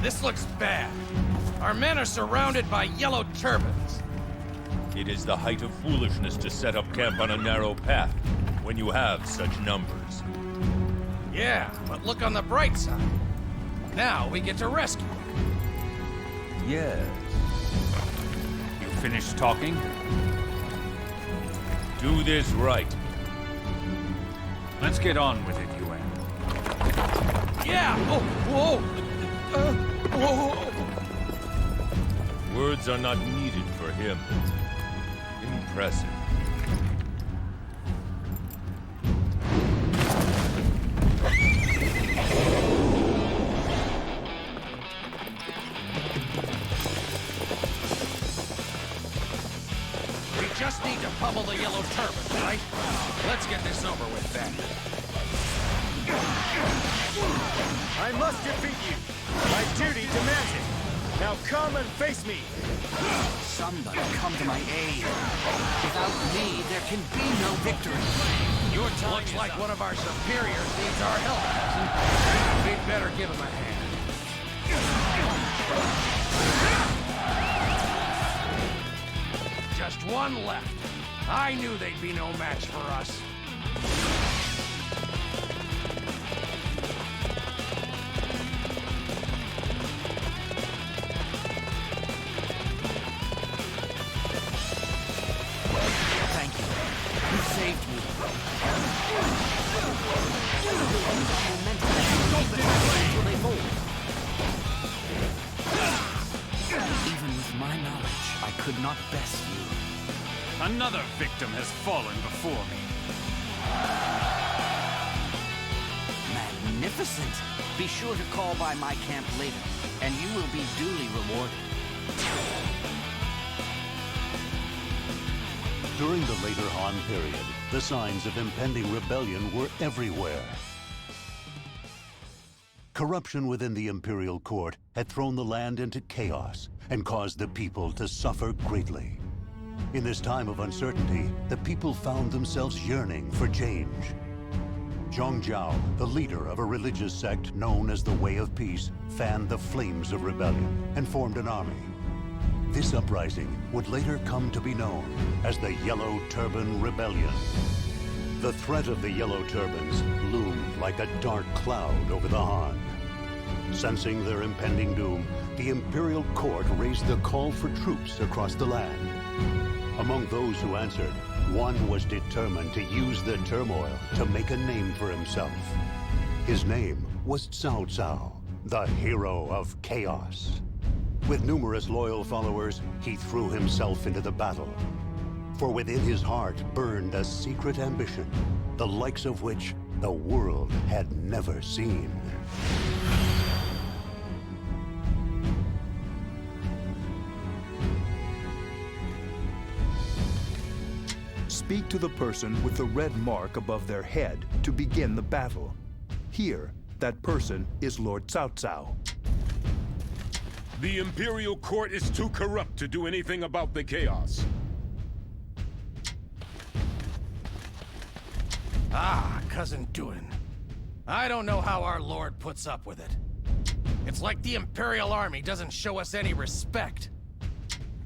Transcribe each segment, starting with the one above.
This looks bad. Our men are surrounded by yellow turbans. It is the height of foolishness to set up camp on a narrow path when you have such numbers. Yeah, but look on the bright side. Now we get to rescue them. Yes. You finished talking? Do this right. Let's get on with it, Yuan. Yeah! Oh, whoa! Whoa! Words are not needed for him. Impressive. We just need to pummel the yellow turbans, right? Let's get this over with then. I must defeat you. My duty demands it. Now come and face me. Somebody come to my aid. Without me, there can be no victory. Your time looks like one of our superiors needs our help, cousin. We'd better give him a hand. Just one left. I knew they'd be no match for us. Thank you. You saved me. Even with my knowledge, I could not best you. Another victim has fallen before me. Magnificent. Be sure to call by my camp later, and you will be duly rewarded. During the later Han period, the signs of impending rebellion were everywhere. Corruption within the imperial court had thrown the land into chaos and caused the people to suffer greatly. In this time of uncertainty, the people found themselves yearning for change. Cao, the leader of a religious sect known as the Way of Peace, fanned the flames of rebellion and formed an army. This uprising would later come to be known as the Yellow Turban Rebellion. The threat of the Yellow Turbans loomed like a dark cloud over the Han. Sensing their impending doom, the imperial court raised the call for troops across the land. Among those who answered, one was determined to use the turmoil to make a name for himself. His name was Cao Cao, the hero of chaos. With numerous loyal followers, he threw himself into the battle. For within his heart burned a secret ambition, the likes of which the world had never seen. Speak to the person with the red mark above their head to begin the battle. Here, that person is Lord Cao Cao. The Imperial Court is too corrupt to do anything about the chaos. Ah, Cousin Duin. I don't know how our Lord puts up with it. It's like the Imperial Army doesn't show us any respect.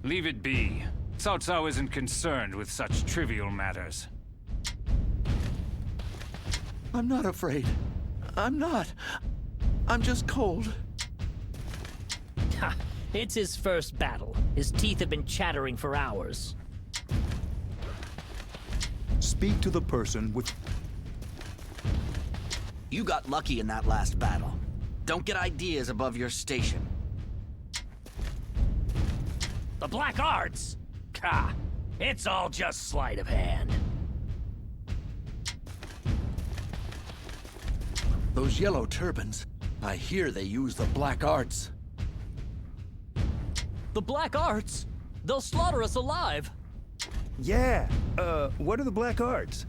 Leave it be. Cao Cao isn't concerned with such trivial matters. I'm not afraid. I'm not. I'm just cold. Ha! It's his first battle. His teeth have been chattering for hours. Speak to the person with... You got lucky in that last battle. Don't get ideas above your station. The Black Arts! Ha! It's all just sleight of hand. Those yellow turbans, I hear they use the black arts. The Black Arts? They'll slaughter us alive. Yeah, what are the Black Arts?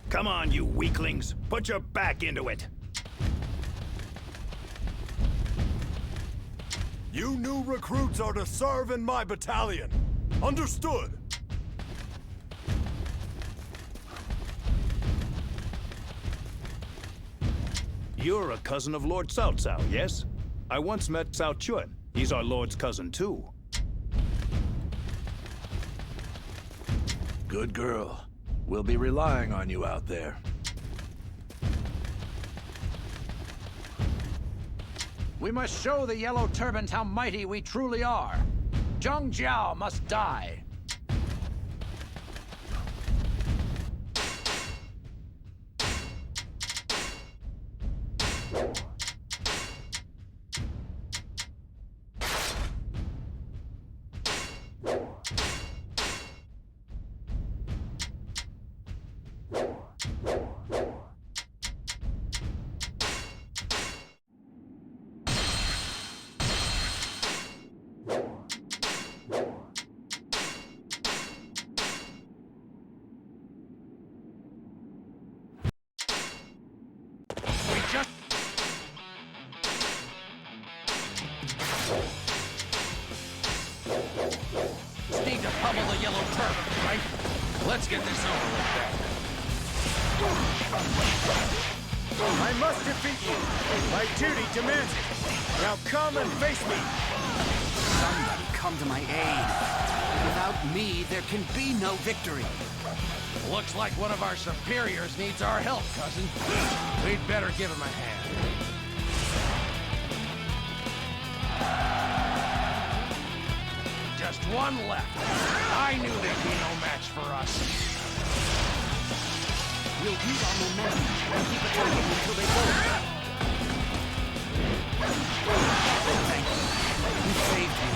Come on, you weaklings. Put your back into it. You new recruits are to serve in my battalion. Understood? You're a cousin of Lord Cao Cao, yes? I once met Cao Chun. He's our lord's cousin, too. Good girl. We'll be relying on you out there. We must show the Yellow Turbans how mighty we truly are. Zhang Jiao must die. Need to pummel the Yellow Turban, right? Let's get this over with then. I must defeat you. My duty demands it. Now come and face me. Somebody come to my aid. Without me, there can be no victory. Looks like one of our superiors needs our help, cousin. We'd better give him a hand. Just one left. I knew they'd be no match for us. We'll use our momentum and keep attacking until they go. Thank you. You saved me.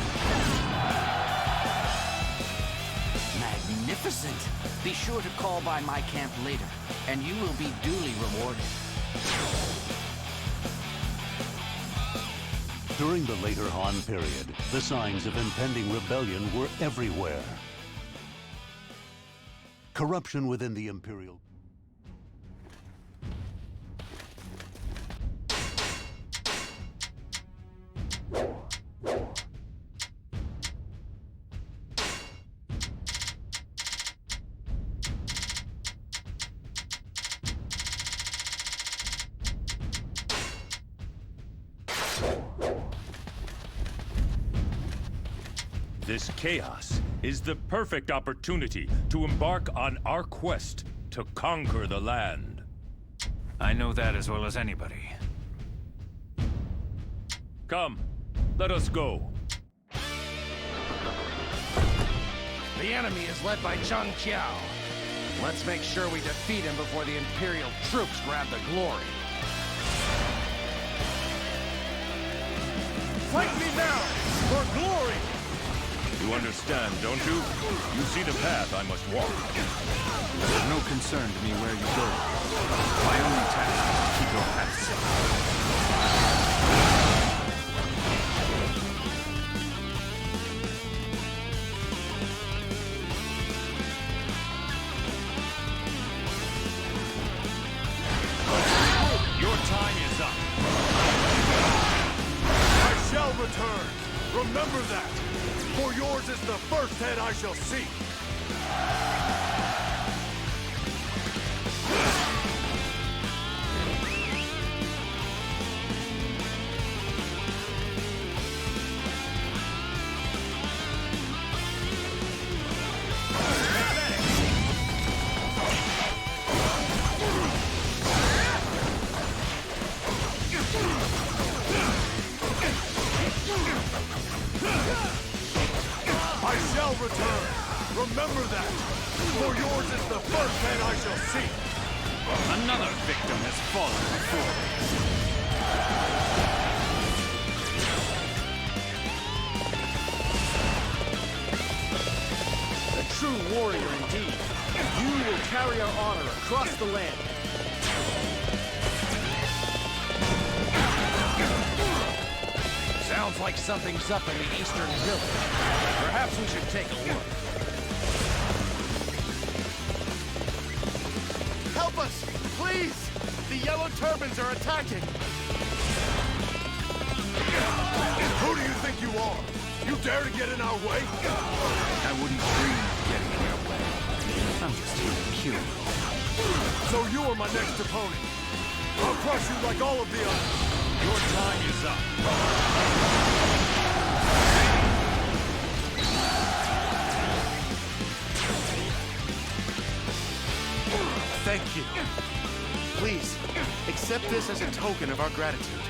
Magnificent. Be sure to call by my camp later, and you will be duly rewarded. During the later Han period, the signs of impending rebellion were everywhere. Corruption within the imperial... This chaos is the perfect opportunity to embark on our quest to conquer the land. I know that as well as anybody. Come, let us go. The enemy is led by Cao Cao. Let's make sure we defeat him before the Imperial troops grab the glory. Fight me now, for glory! You understand, don't you? You see the path I must walk. It's of no concern to me where you go. My only task is to keep your path safe. Your time is up. I shall return. Remember that. For yours is the first head I shall see. I shall return. Remember that. For yours is the first head I shall see. Another victim has fallen before me. A true warrior indeed. You will carry our honor across the land. Sounds like something's up in the eastern village. Perhaps we should take a look. Help us, please! The Yellow Turbans are attacking! Who do you think you are? You dare to get in our way? I wouldn't dream of getting in your way. I'm just here to kill you. So you are my next opponent. I'll crush you like all of the others. Your time is up. Thank you. Please, accept this as a token of our gratitude.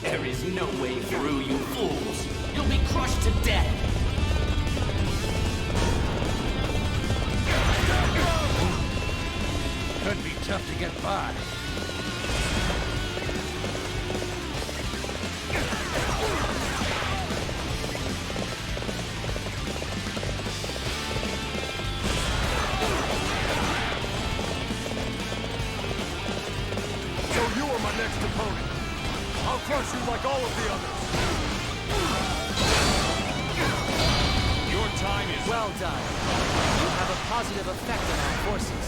There is no way through, you fools! You'll be crushed to death! Could be tough to get by. So you are my next opponent. I'll crush you like all of the others. Your time is well done. You have a positive effect on our forces.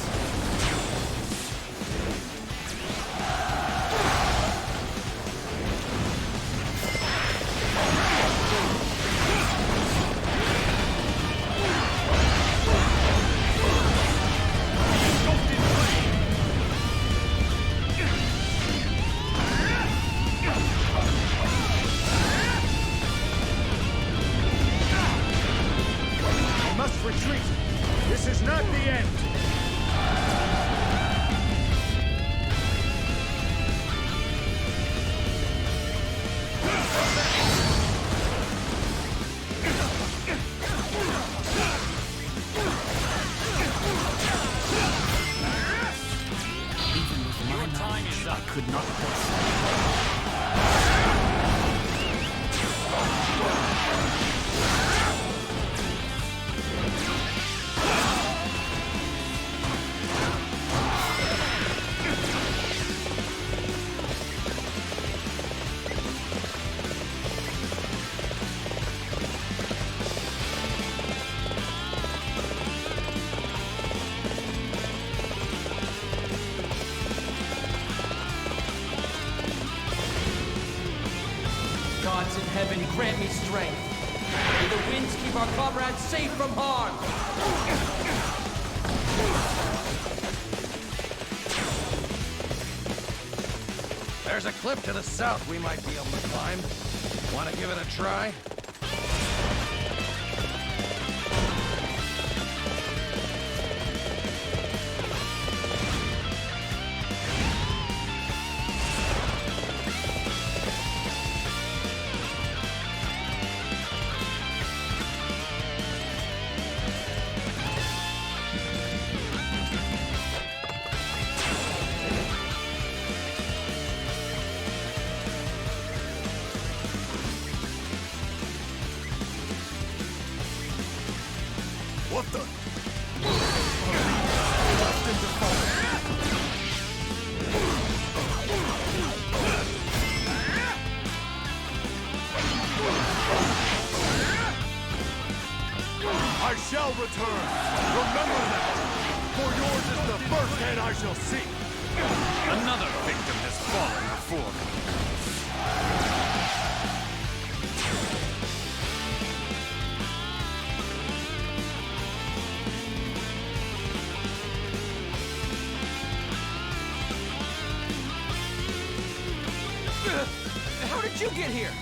Retreat! This is not the end! Even with my knowledge, I could not pass. Gods in heaven, grant me strength. May the winds keep our comrades safe from harm. There's a cliff to the south we might be able to climb. Want to give it a try? What the? I shall return. Remember that. For yours is the first head I shall see. Another victim has fallen before me. How did you get here?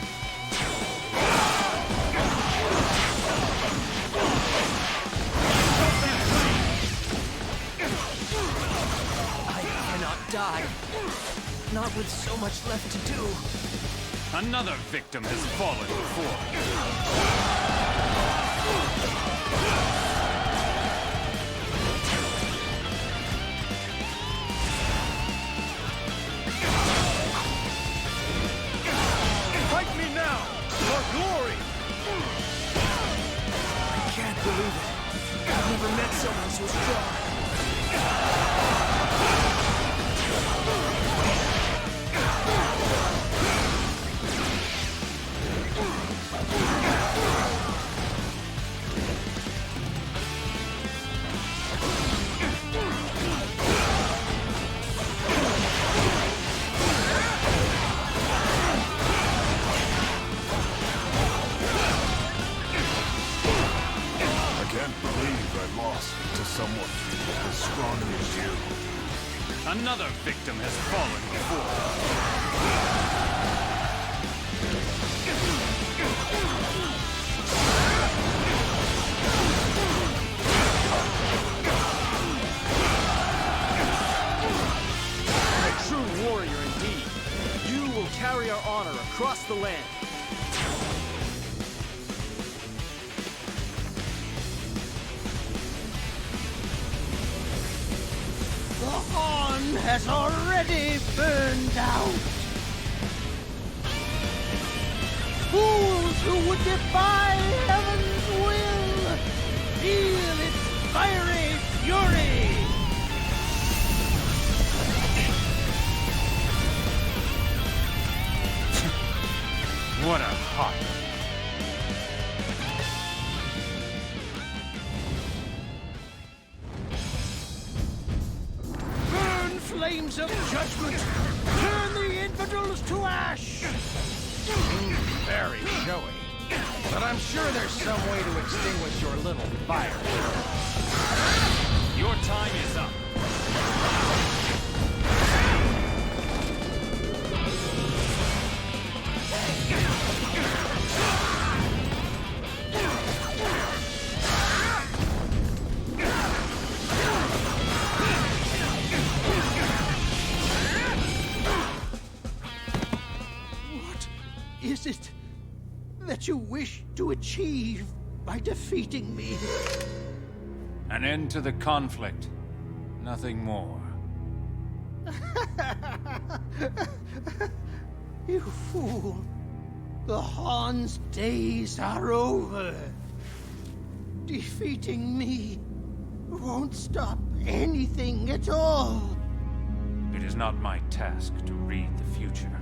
I cannot die. Not with so much left to do. Another victim has fallen before me. Fight me now, for glory! I can't believe it. I've never met someone so strong. I can't believe I lost to someone as strong as you. Another victim has fallen before me. A true warrior indeed. You will carry our honor across the land. The horn has already burned out. Fools who would defy heaven's will, feel its fiery fury. What a hot. Burn, flames of judgment! Turn the infidels to ash! Very showy. But I'm sure there's some way to extinguish your little fire. Your time is up. What is it that you wish to achieve by defeating me? An end to the conflict. Nothing more. You fool! The Han's days are over. Defeating me won't stop anything at all. It is not my task to read the future.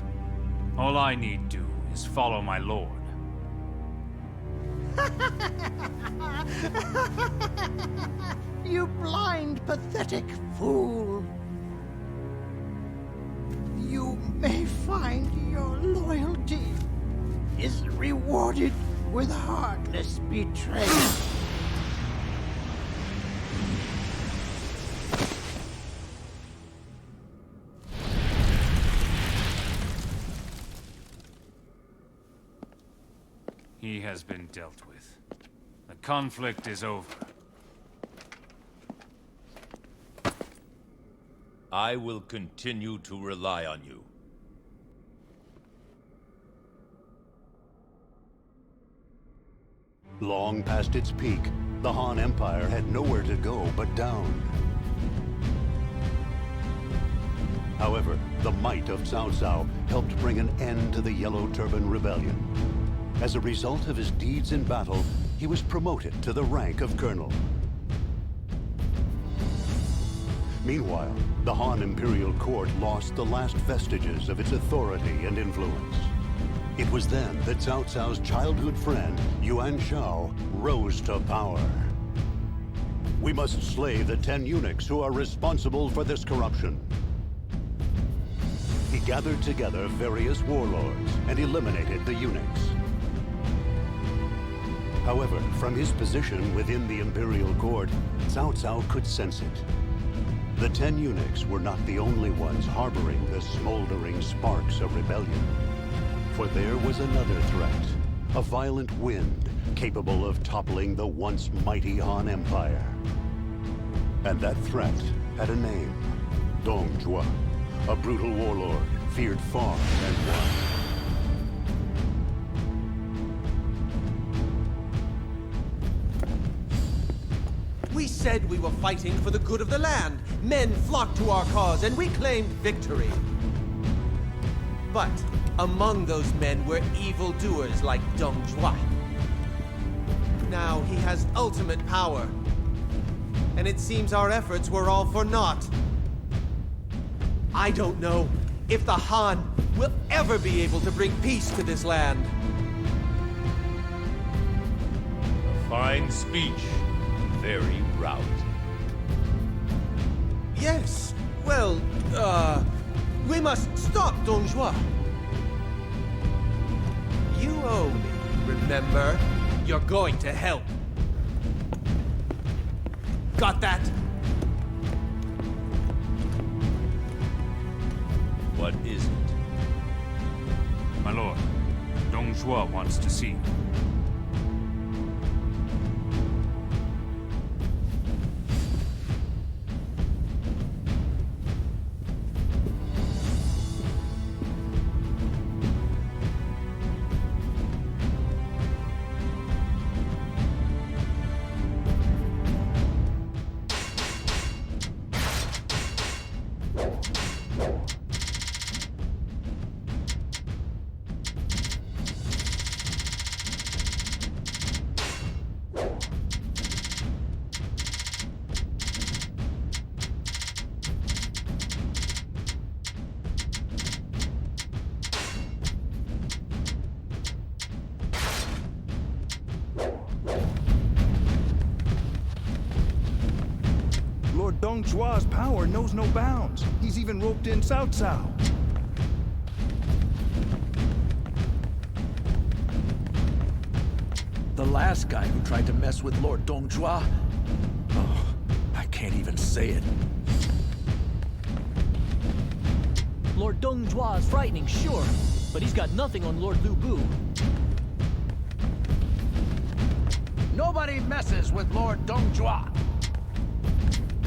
All I need do is follow my lord. You blind, pathetic fool! You may find your loyalty is rewarded with heartless betrayal. He has been dealt with. The conflict is over. I will continue to rely on you. Long past its peak, the Han Empire had nowhere to go but down. However, the might of Cao Cao helped bring an end to the Yellow Turban Rebellion. As a result of his deeds in battle, he was promoted to the rank of colonel. Meanwhile, the Han Imperial Court lost the last vestiges of its authority and influence. It was then that Cao Cao's childhood friend, Yuan Shao, rose to power. We must slay the 10 eunuchs who are responsible for this corruption. He gathered together various warlords and eliminated the eunuchs. However, from his position within the Imperial Court, Cao Cao could sense it. The 10 eunuchs were not the only ones harboring the smoldering sparks of rebellion. For there was another threat, a violent wind capable of toppling the once mighty Han Empire. And that threat had a name, Dong Zhuo, a brutal warlord, feared far and wide. We said we were fighting for the good of the land. Men flocked to our cause, and we claimed victory. But among those men were evildoers like Dong Zhuo. Now he has ultimate power, and it seems our efforts were all for naught. I don't know if the Han will ever be able to bring peace to this land. A fine speech. Very rousing. Yes. Well, we must stop Dong Zhuo. You owe me, remember? You're going to help. Got that? What is it? My lord, Dong Zhuo wants to see you. Lord Dong Zhuo's power knows no bounds. He's even roped in Cao Cao. The last guy who tried to mess with Lord Dong Zhuo. Oh, I can't even say it. Lord Dong Zhuo is frightening, sure, but he's got nothing on Lord Lu Bu. Nobody messes with Lord Dong Zhuo.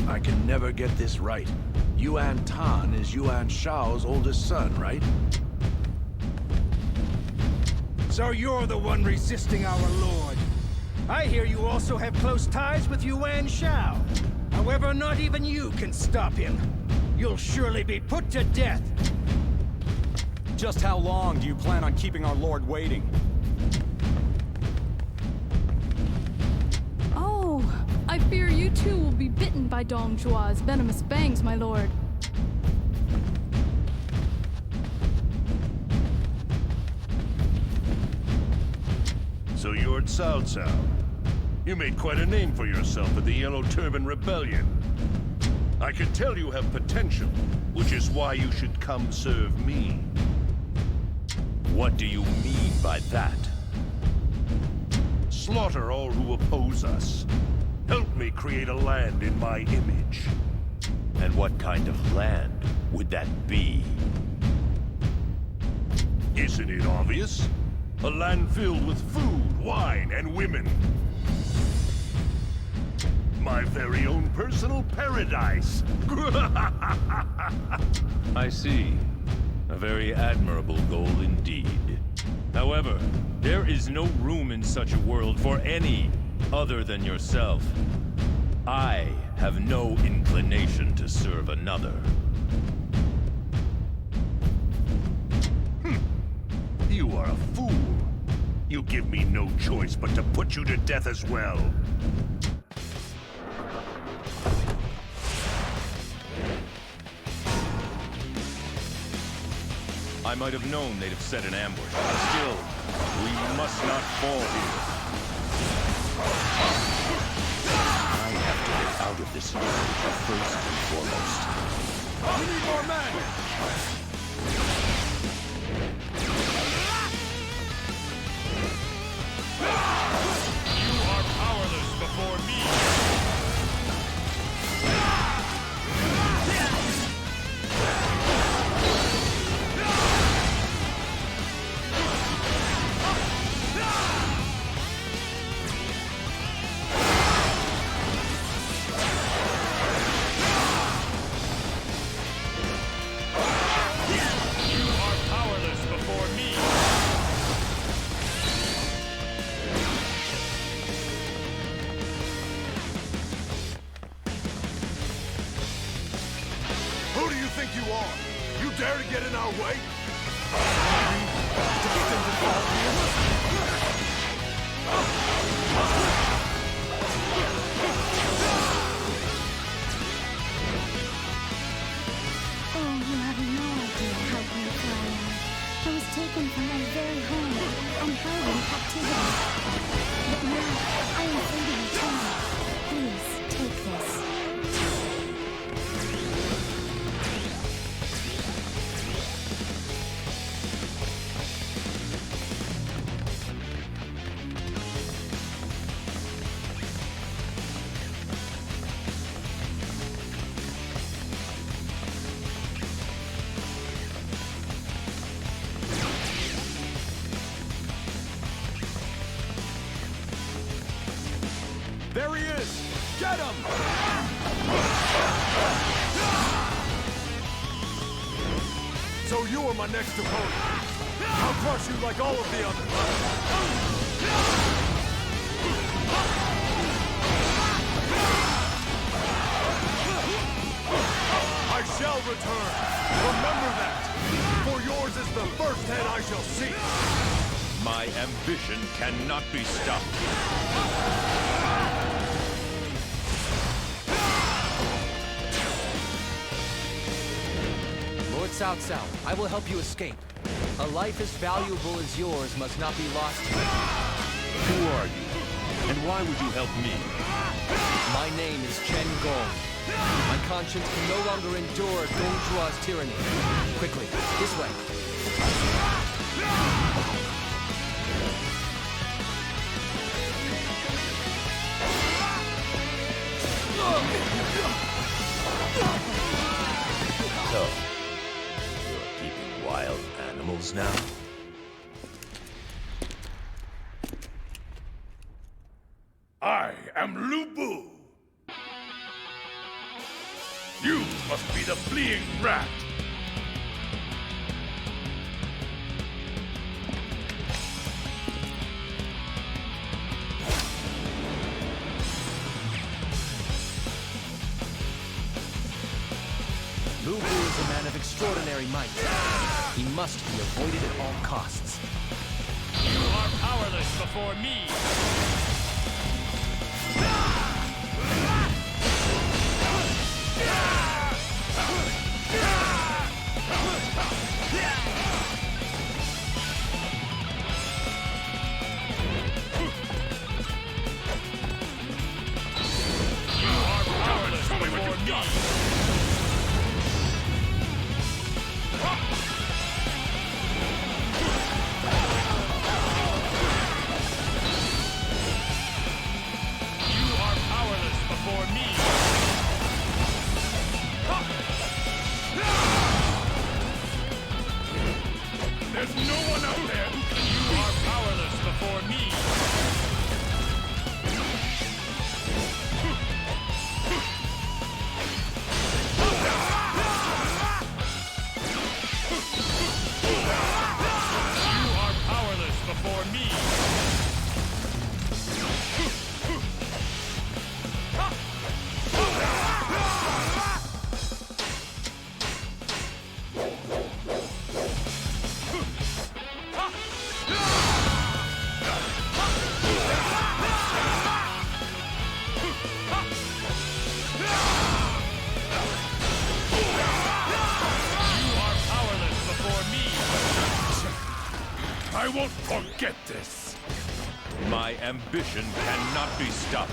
I can never get this right. Yuan Tan is Yuan Shao's oldest son, right? So you're the one resisting our lord. I hear you also have close ties with Yuan Shao. However, not even you can stop him. You'll surely be put to death. Just how long do you plan on keeping our lord waiting? Oh, I fear you too will be bitten by Dong Zhuo's venomous fangs, my lord. So you're Cao Cao. You made quite a name for yourself at the Yellow Turban Rebellion. I can tell you have potential, which is why you should come serve me. What do you mean by that? Slaughter all who oppose us. Help me create a land in my image. And what kind of land would that be? Isn't it obvious? A land filled with food, wine, and women. My very own personal paradise. I see. A very admirable goal indeed. However, there is no room in such a world for any other than yourself. I have no inclination to serve another. You are a fool. You give me no choice but to put you to death as well. I might have known they'd have set an ambush. Still, we must not fall here. I have to get out of this area first and foremost. We need more men! You are powerless before me! Who do you think you are? You dare to get in our way? To get them to fall Oh, you have no idea how grateful I am. I was taken from my very home and held in captivity. But now, I am free to return. Please, take this. There he is! Get him! So you are my next opponent. I'll crush you like all of the others. I shall return. Remember that. For yours is the first head I shall see. My ambition cannot be stopped. Lord Cao Cao, I will help you escape. A life as valuable as yours must not be lost here. Who are you? And why would you help me? My name is Chen Gong. My conscience can no longer endure Dong Zhuo's tyranny. Quickly, this way. So, you're keeping wild animals now? I am Lu Bu. You must be the fleeing rat. Lu Bu is a man of extraordinary might. He must be avoided at all costs. You are powerless before me! You are powerless before me! won't forget this! My ambition cannot be stopped.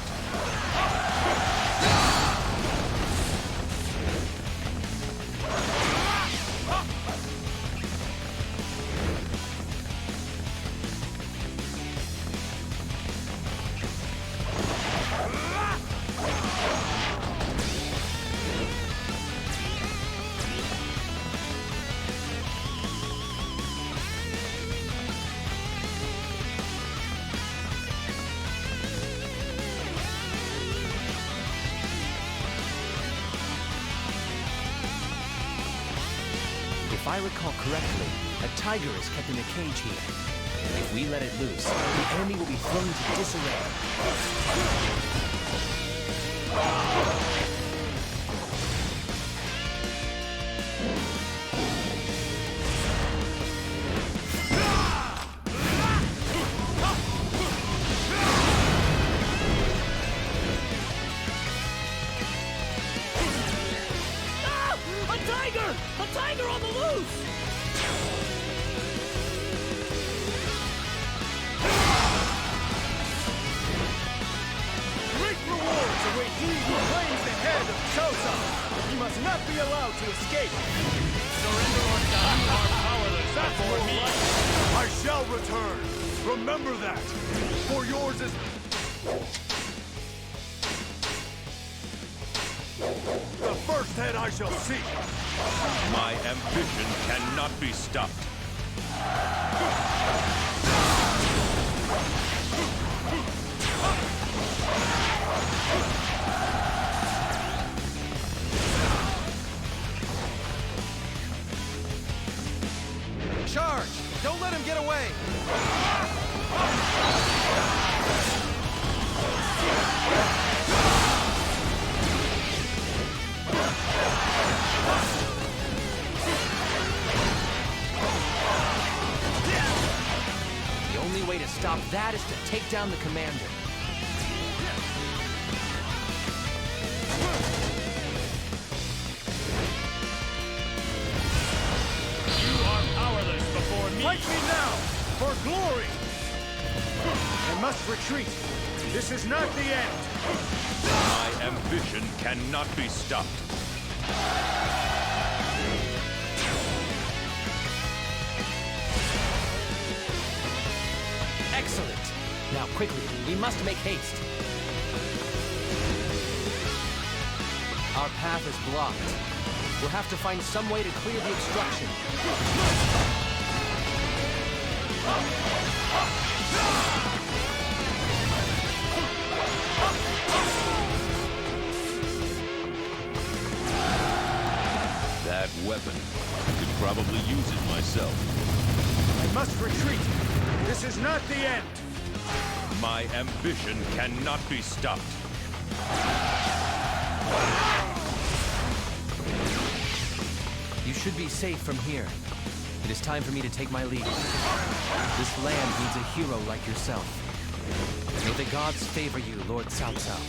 If I recall correctly, a tiger is kept in a cage here. If we let it loose, the enemy will be thrown into disarray. A tiger on the loose! Great rewards await he who claims the head of Cao Cao. He must not be allowed to escape. Surrender or die. You are powerless before me. I shall return. Remember that. For yours is... the first head I shall seek. My ambition cannot be stopped. Charge! Don't let him get away! The only way to stop that is to take down the commander. You are powerless before me. Fight me now, for glory! I must retreat. This is not the end. My ambition cannot be stopped. Excellent! Now quickly, we must make haste. Our path is blocked. We'll have to find some way to clear the obstruction. That weapon. I could probably use it myself. I must retreat. This is not the end. My ambition cannot be stopped. You should be safe from here. It is time for me to take my leave. This land needs a hero like yourself. May the gods favor you, Lord Cao Cao.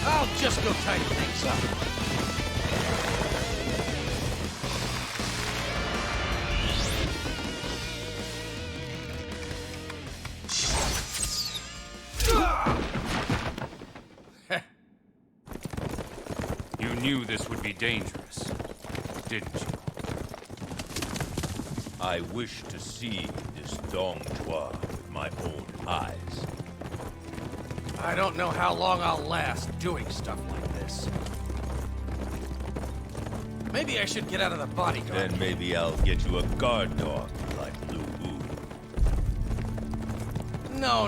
I'll just go tidy things up. You knew this would be dangerous, didn't you? I wish to see this Dong Zhuo with my own eyes. I don't know how long I'll last doing stuff like this. Maybe I should get out of the bodyguard. Then maybe I'll get you a guard dog like Lu Wu. No.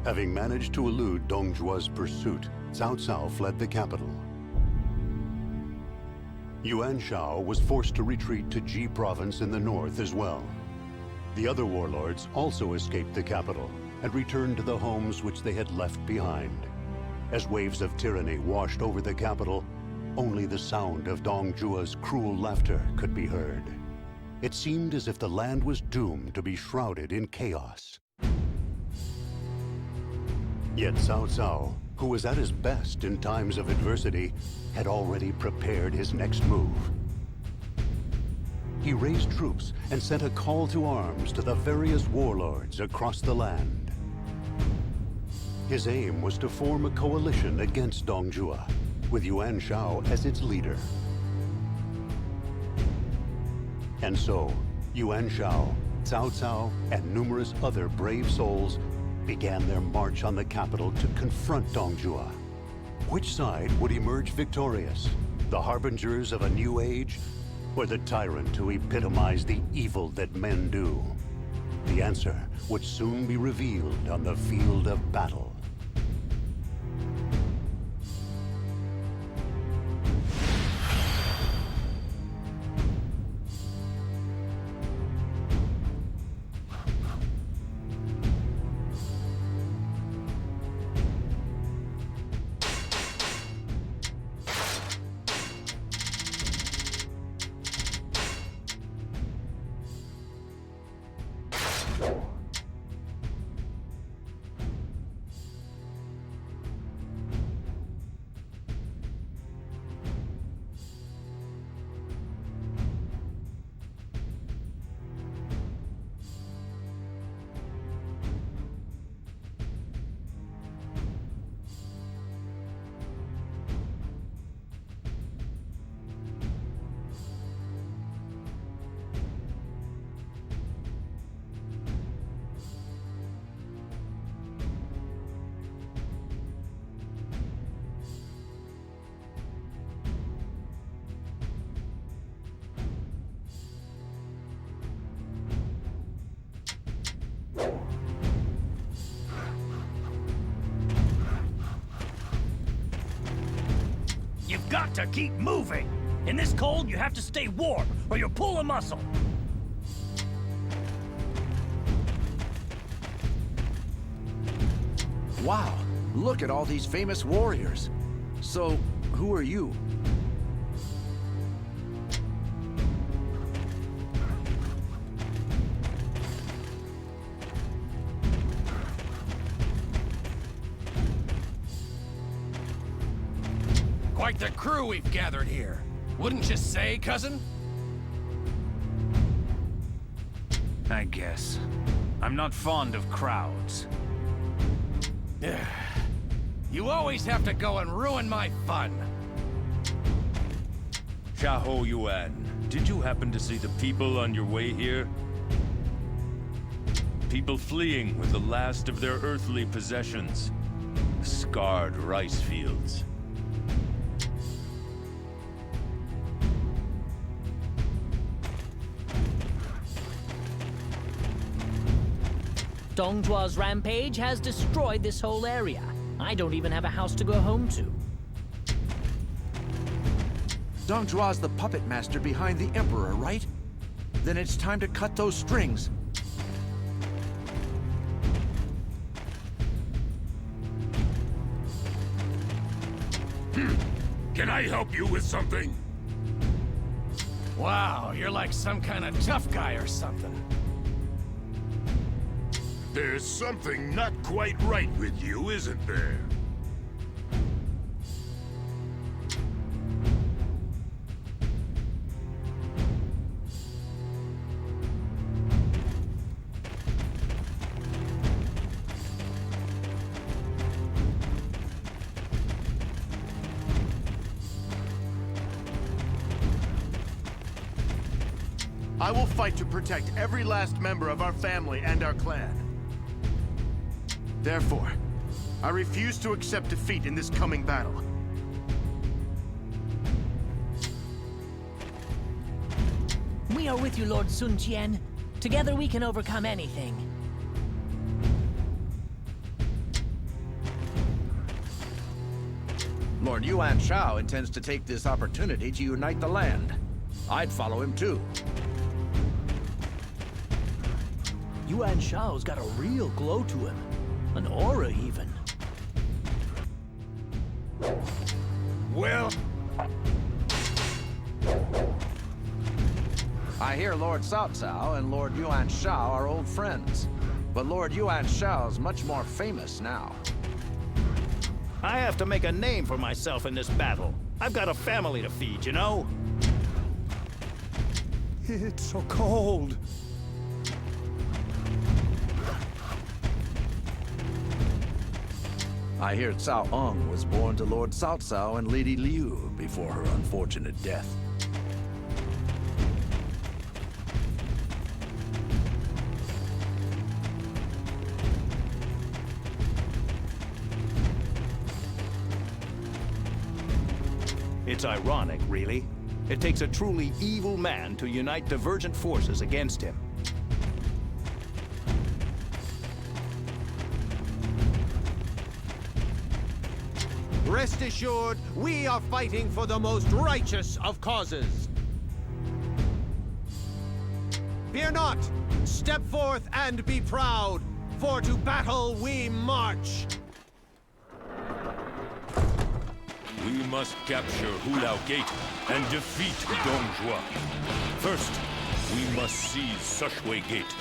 Having managed to elude Dong Zhuo's pursuit, Cao Cao fled the capital. Yuan Shao was forced to retreat to Ji province in the north as well. The other warlords also escaped the capital, and returned to the homes which they had left behind. As waves of tyranny washed over the capital, only the sound of Dong Zhuo's cruel laughter could be heard. It seemed as if the land was doomed to be shrouded in chaos. Yet Cao Cao, who was at his best in times of adversity, had already prepared his next move. He raised troops and sent a call to arms to the various warlords across the land. His aim was to form a coalition against Dong Zhuo, with Yuan Shao as its leader. And so, Yuan Shao, Cao Cao, and numerous other brave souls began their march on the capital to confront Dong Zhuo. Which side would emerge victorious? The harbingers of a new age, or the tyrant who epitomized the evil that men do? The answer would soon be revealed on the field of battle. You've got to keep moving! In this cold, you have to stay warm, or you'll pull a muscle! Wow, look at all these famous warriors. So, who are you? Quite the crew we've gathered here. Wouldn't you say, cousin? I guess. I'm not fond of crowds. You always have to go and ruin my fun. Xiahou Yuan, did you happen to see the people on your way here? People fleeing with the last of their earthly possessions. Scarred rice fields. Dong Zhuo's rampage has destroyed this whole area. I don't even have a house to go home to. Dong Zhuo's the puppet master behind the Emperor, right? Then it's time to cut those strings. Can I help you with something? Wow, you're like some kind of tough guy or something. There's something not quite right with you, isn't there? I will fight to protect every last member of our family and our clan. Therefore, I refuse to accept defeat in this coming battle. We are with you, Lord Sun Jian. Together we can overcome anything. Lord Yuan Shao intends to take this opportunity to unite the land. I'd follow him too. Yuan Shao's got a real glow to him. An aura, even. Well... I hear Lord Cao Cao and Lord Yuan Shao are old friends. But Lord Yuan Shao's much more famous now. I have to make a name for myself in this battle. I've got a family to feed, you know? It's so cold. I hear Cao Ong was born to Lord Cao Cao and Lady Liu before her unfortunate death. It's ironic, really. It takes a truly evil man to unite divergent forces against him. Rest assured, we are fighting for the most righteous of causes. Fear not! Step forth and be proud, for to battle we march! We must capture Hulao Gate and defeat Dong Zhuo. First, we must seize Shui Gate.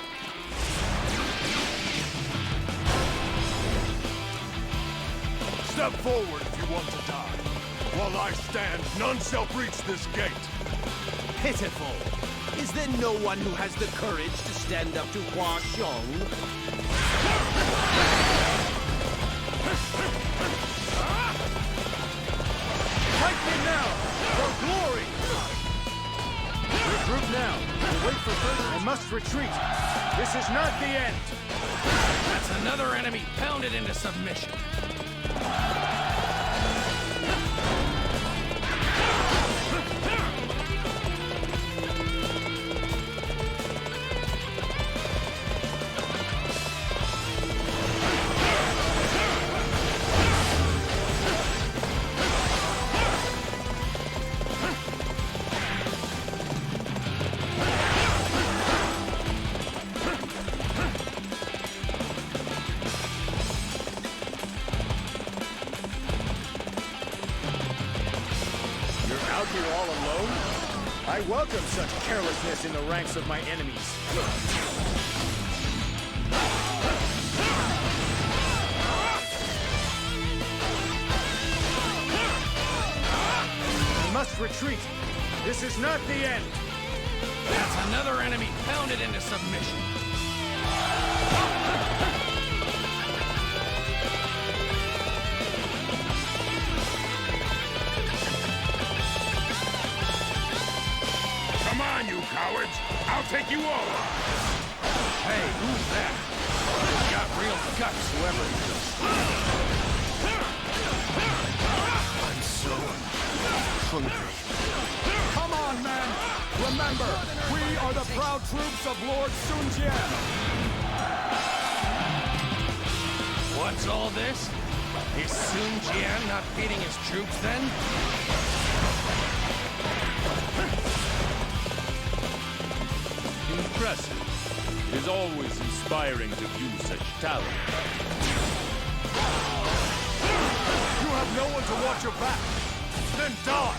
Step forward if you want to die. While I stand, none shall breach this gate. Pitiful! Is there no one who has the courage to stand up to Hua Xiong? Fight me now! For glory! Regroup now. We'll wait for further... I must retreat. This is not the end. That's another enemy pounded into submission. Out here all alone? I welcome such carelessness in the ranks of my enemies. I must retreat. This is not the end. That's another enemy pounded into submission. Come on, you cowards! I'll take you over! Hey, who's that? Got real guts, whoever he is. I'm so hungry. Come on, men! Remember, we are the proud troops of Lord Sun Jian! What's all this? Is Sun Jian not feeding his troops, then? Impressive. It is always inspiring to view such talent. You have no one to watch your back! Then die!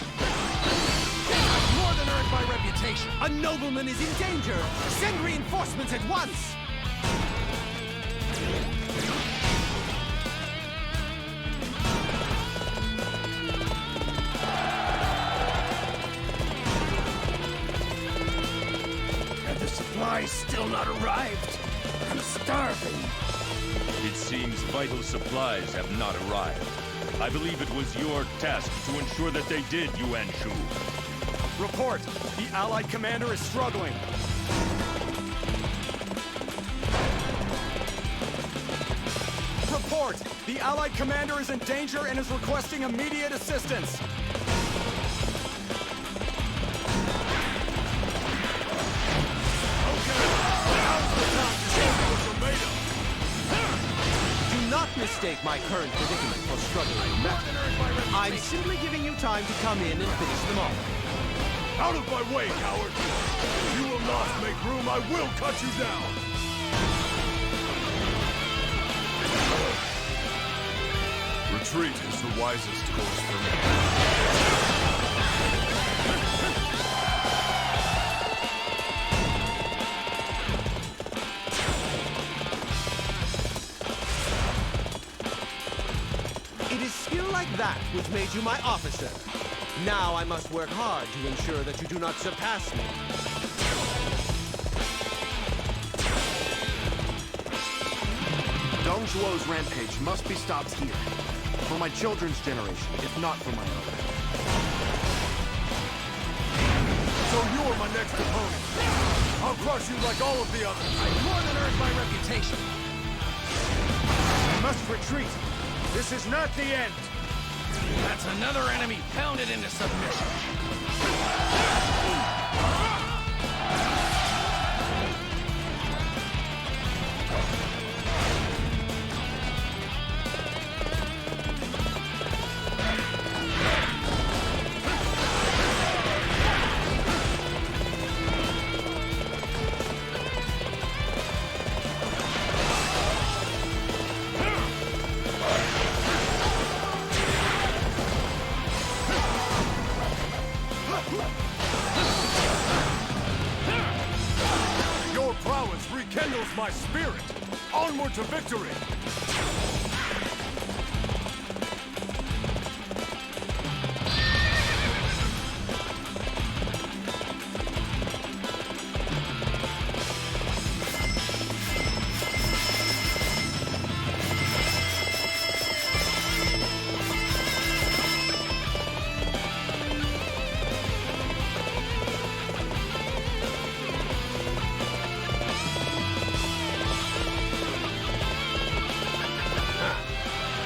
I've more than earned my reputation. A nobleman is in danger! Send reinforcements at once! Supplies still not arrived. I'm starving. It seems vital supplies have not arrived. I believe it was your task to ensure that they did, Yuan Shu. Report! The Allied commander is struggling. Report! The Allied commander is in danger and is requesting immediate assistance. Do not mistake my current predicament for struggling matter. I'm simply giving you time to come in and finish them off. Out of my way, coward! If you will not make room, I will cut you down! Retreat is the wisest course for me. It is skill like that which made you my officer. Now I must work hard to ensure that you do not surpass me. Dong Zhuo's rampage must be stopped here. For my children's generation, if not for my own. So you are my next opponent. I'll crush you like all of the others. I more than earned my reputation. I must retreat. This is not the end. That's another enemy pounded into submission. Your prowess rekindles my spirit. Onward to victory.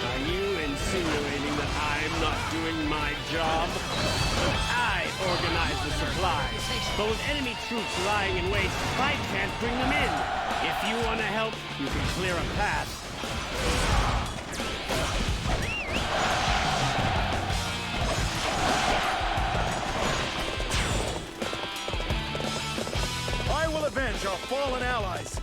Are you insinuating that I'm not doing my job? I organize the supplies, but with enemy troops lying in wait, I can't bring them in. If you want to help, you can clear a path. I will avenge our fallen allies.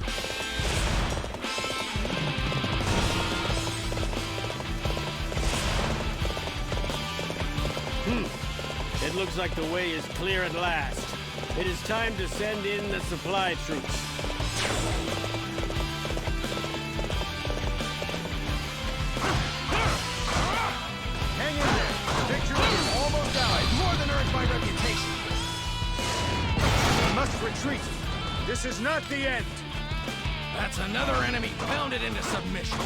It looks like the way is clear at last. It is time to send in the supply troops. Hang in there. Victory is almost ours. More than earned my reputation. I must retreat. This is not the end. That's another enemy pounded into submission.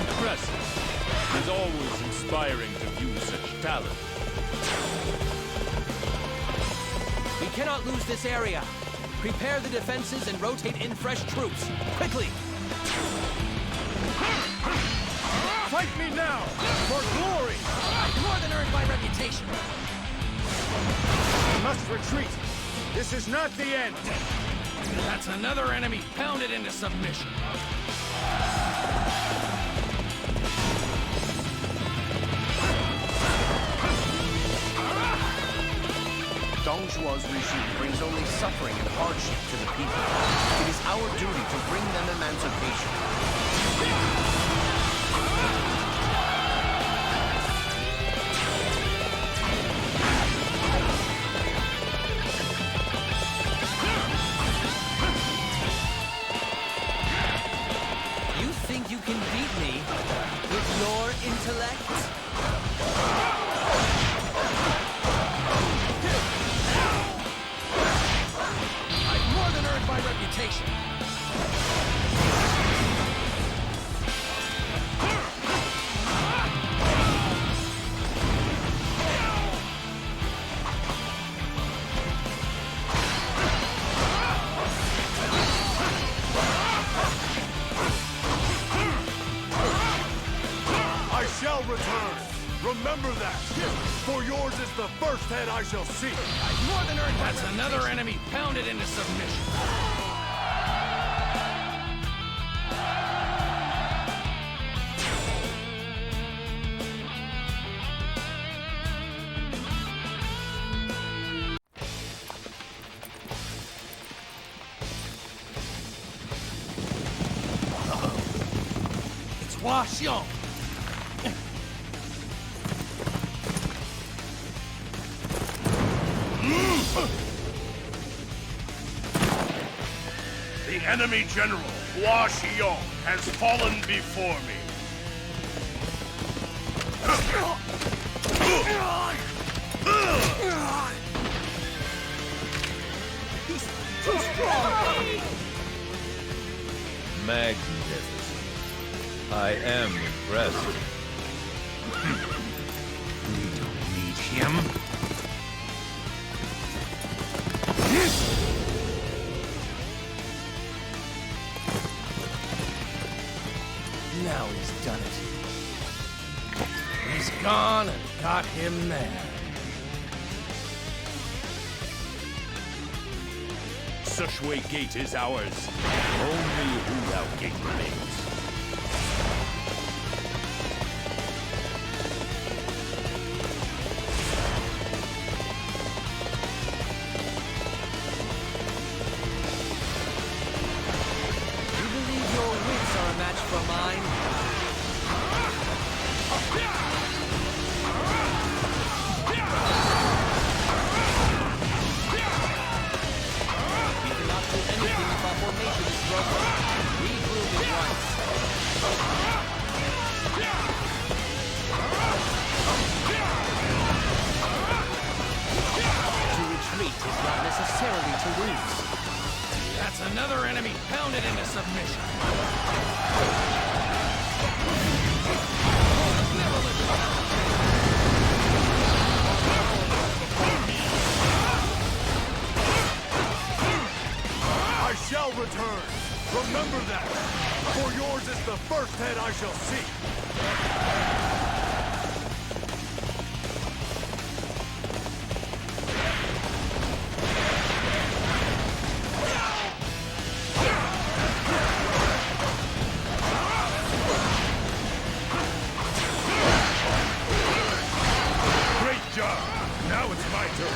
Impressive. It is always inspiring to view such talent. We cannot lose this area. Prepare the defenses and rotate in fresh troops. Quickly! Fight me now! For glory! I've more than earned my reputation. I must retreat. This is not the end. That's another enemy pounded into submission. Dong Zhuo's regime brings only suffering and hardship to the people. It is our duty to bring them emancipation. You think you can beat me with your intellect? I've more than earned my reputation. I shall return. Remember that. For yours is the first head I shall see. I've more than earned. That's another enemy pounded into submission. Hua Xiong. The enemy general, Hua Xiong, has fallen before me. He's too strong. Magnificent. I am impressed. We don't need him. Now he's done it. He's gone and got him there. Shuwei Gate is ours. Only Hulao Gate remains. You believe your wits are a match for mine? We cannot do anything if our formation is broken. Regroup at once. To retreat is not necessarily to lose. That's another enemy pounded into submission. I shall return. Remember that. For yours is the first head I shall see. Great job. Now it's my turn.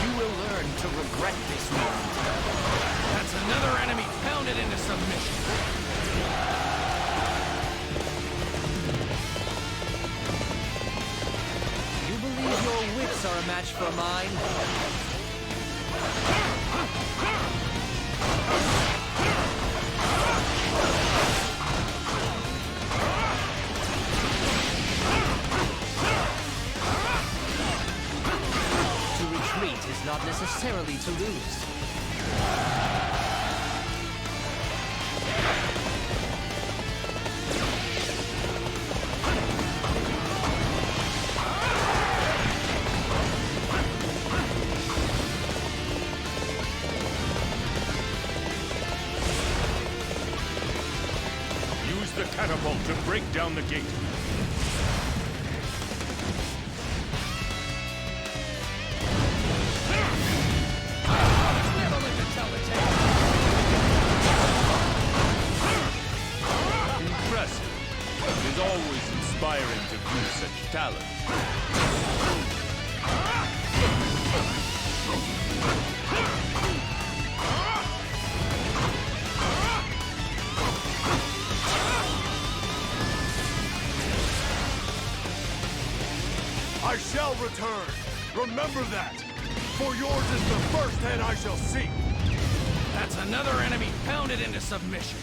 You will learn to regret this moment. That's another enemy pounded into submission. You believe your wits are a match for mine? To retreat is not necessarily to lose. Use the catapult to break down the gate. Impressive. It is always inspiring to view such talent. I shall return. Remember that. For yours is the first head I shall see. That's another enemy pounded into submission.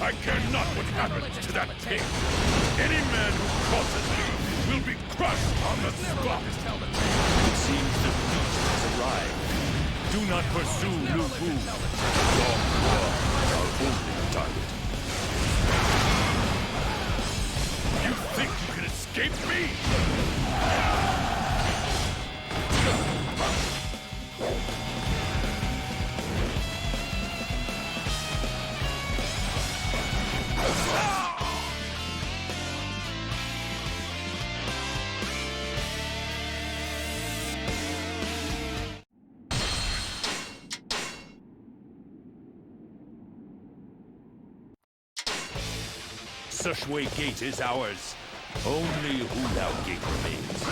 I care not what happens to that pig. Any man who crosses me will be crushed on the spot. It seems the beast has arrived. Do not pursue Lu Bu. Dong our only target. You think you can escape me? Shui Gate is ours. Only Hulao Gate remains.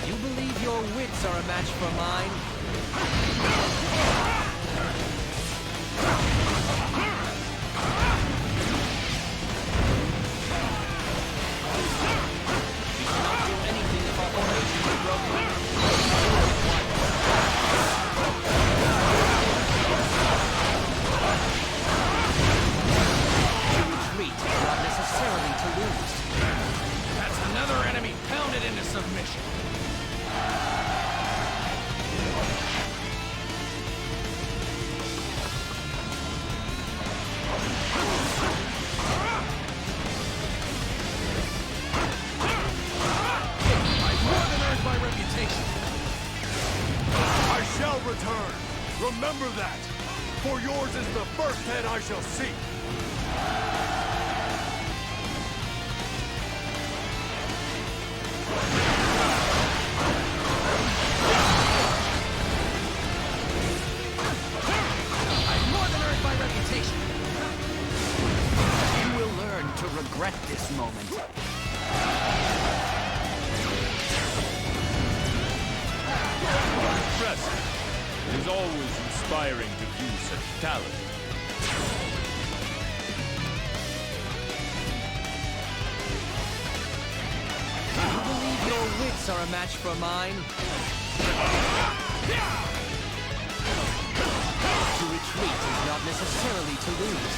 You believe your wits are a match for mine? Submission. I've more than earned my reputation. I shall return. Remember that. For yours is the first head I shall see. Regret this moment. Impressive. It is always inspiring to view such talent. You believe your wits are a match for mine? To retreat is not necessarily to lose.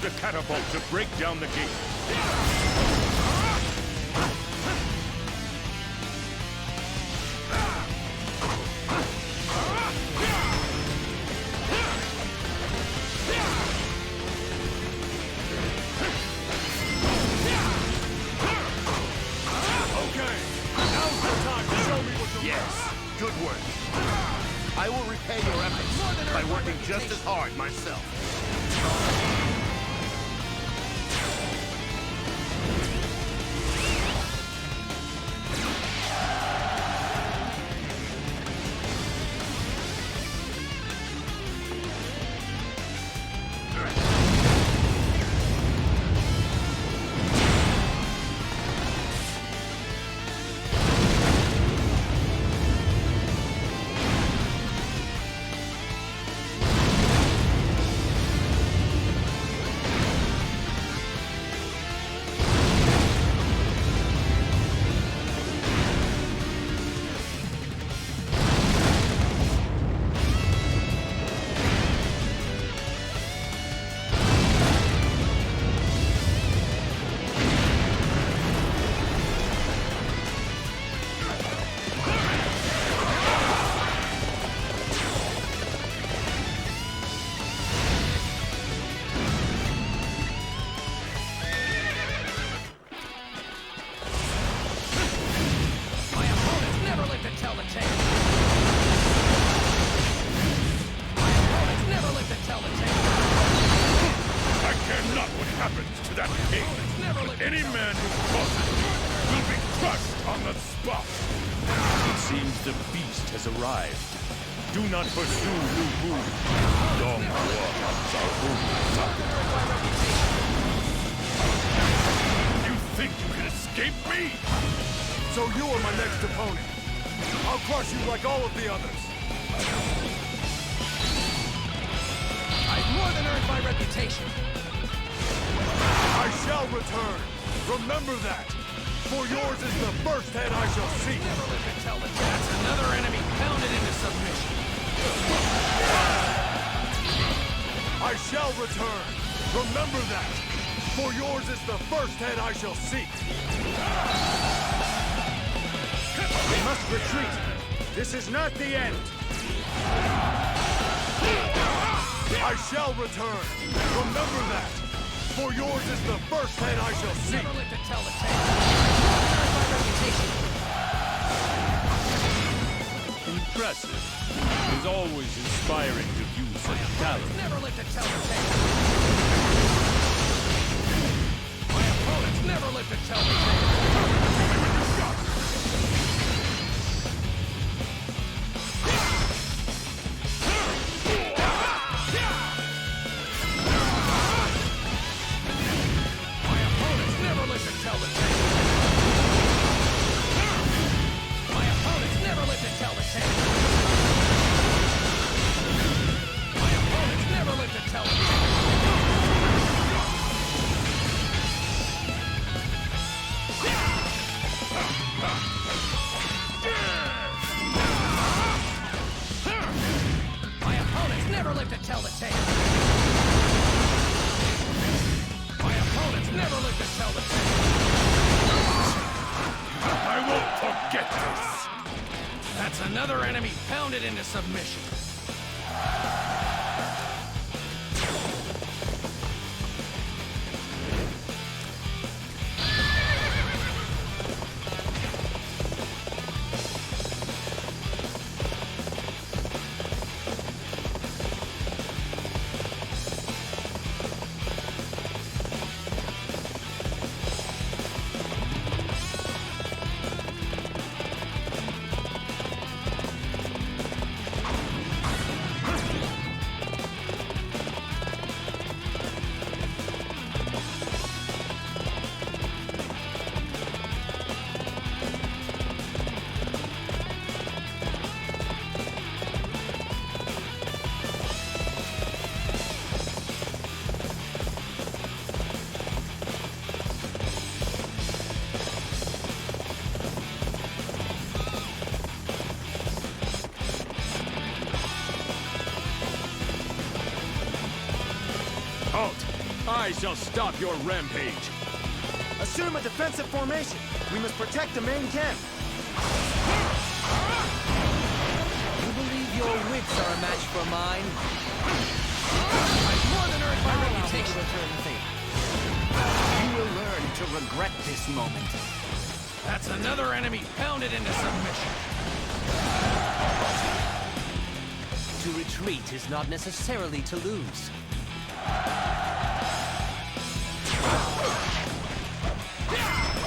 The catapult to break down the gate. Okay, now's the time to show me what you're Yes, good work. I will repay your efforts by working just as hard myself. Any man who crosses it will be crushed on the spot. It seems the beast has arrived. Do not pursue Lu Bu. Dong Hua, our only target. You think you can escape me? So you are my next opponent. I'll crush you like all of the others. I've more than earned my reputation. I shall return. Remember that. For yours is the first head I shall see. Never live to tell the tale. That's another enemy pounded into submission. I shall return. Remember that. For yours is the first head I shall seek. We must retreat. This is not the end. I shall return. Remember that. For yours is the first head I shall seek. Never live to tell the tale. Earned my reputation. Impressive. It is always inspiring to view such talent. Never live to tell the tale. My opponents never live to tell the tale. Another enemy pounded into submission. I shall stop your rampage. Assume a defensive formation. We must protect the main camp. You believe your wits are a match for mine? I've more than earned my reputation. Return the favor. You will learn to regret this moment. That's another enemy pounded into submission. To retreat is not necessarily to lose.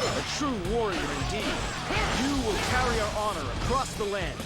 A true warrior indeed. You will carry our honor across the land.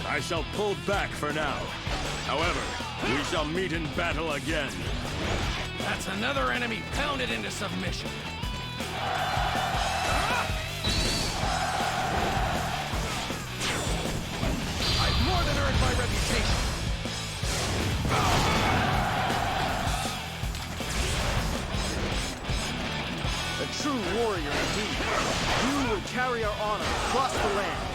I shall pull back for now. However, we shall meet in battle again. That's another enemy pounded into submission. I've more than earned my reputation. A true warrior indeed. You will carry our honor across the land.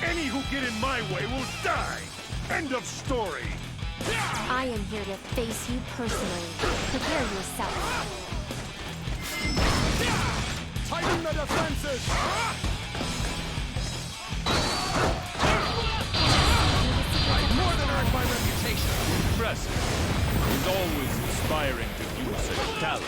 Any who get in my way will die! End of story! I am here to face you personally. Prepare yourself. Tighten the defenses! I've more than earned my reputation. Impressive. It's always inspiring to view such talent.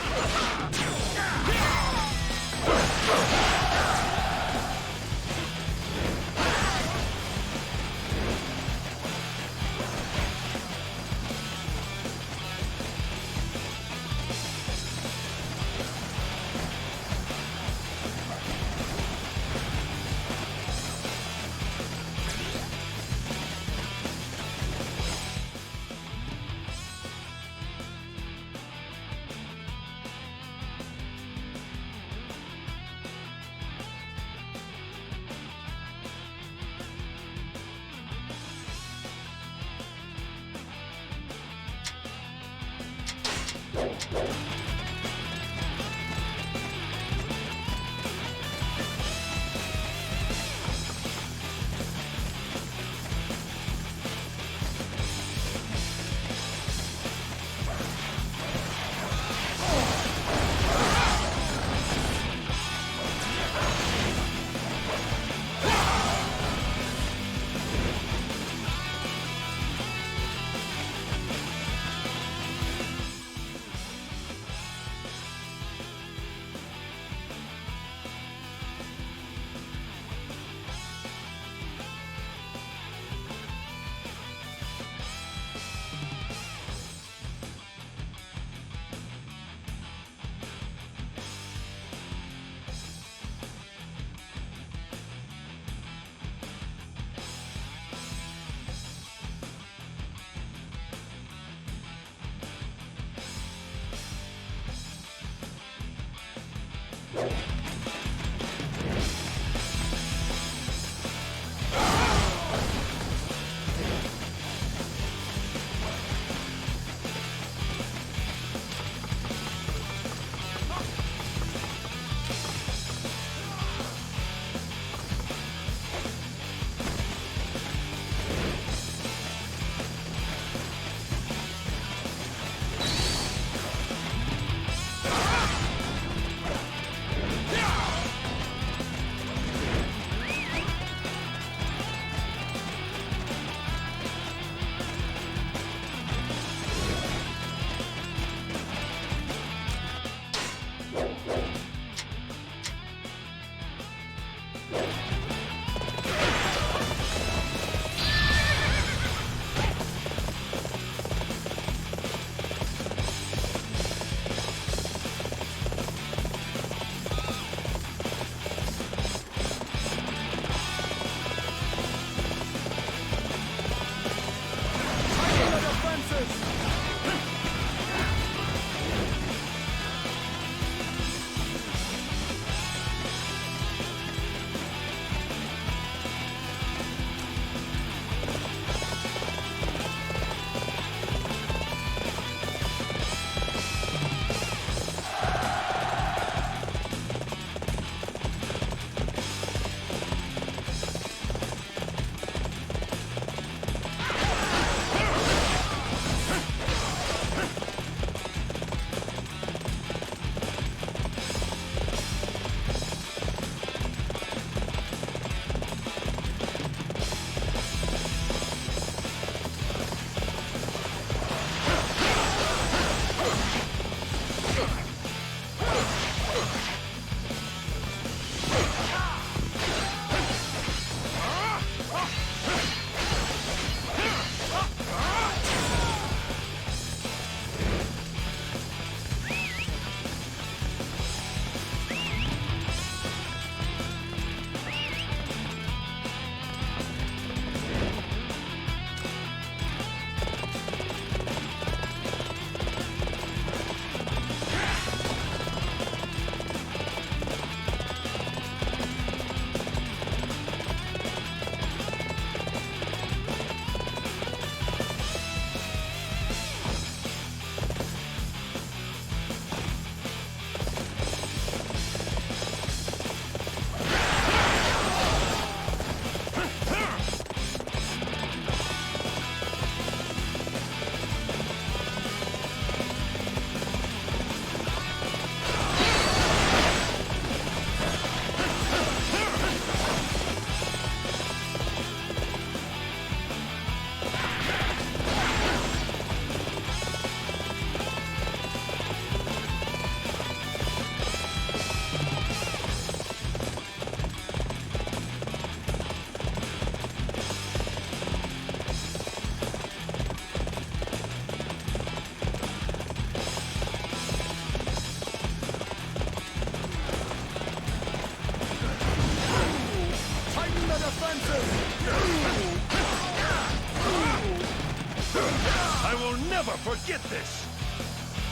I will never forget this!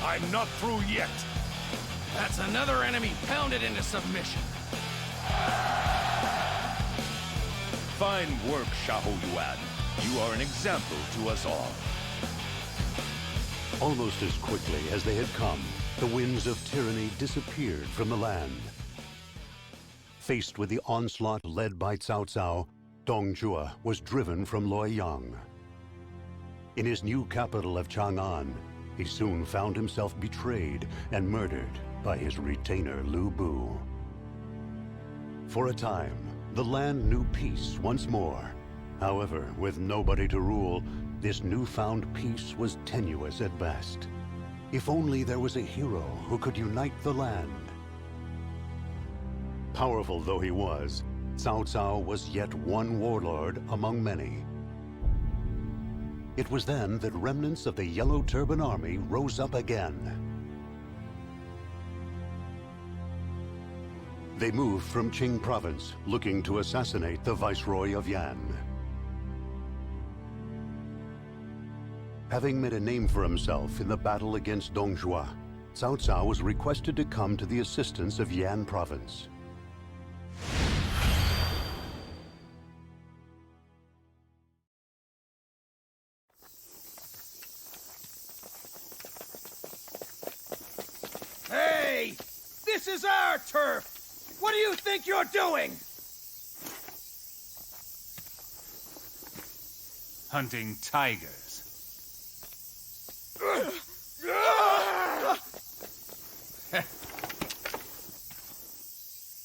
I'm not through yet! That's another enemy pounded into submission. Fine work, Xiahou Yuan. You are an example to us all. Almost as quickly as they had come, the winds of tyranny disappeared from the land. Faced with the onslaught led by Cao Cao, Dong Zhuo was driven from Luoyang. In his new capital of Chang'an, he soon found himself betrayed and murdered by his retainer Lu Bu. For a time, the land knew peace once more. However, with nobody to rule, this newfound peace was tenuous at best. If only there was a hero who could unite the land. Powerful though he was, Cao Cao was yet one warlord among many. It was then that remnants of the Yellow Turban Army rose up again. They moved from Qing province, looking to assassinate the Viceroy of Yan. Having made a name for himself in the battle against Dong Zhuo, Cao Cao was requested to come to the assistance of Yan province. Hey! This is our turf! What do you think you're doing? Hunting tigers.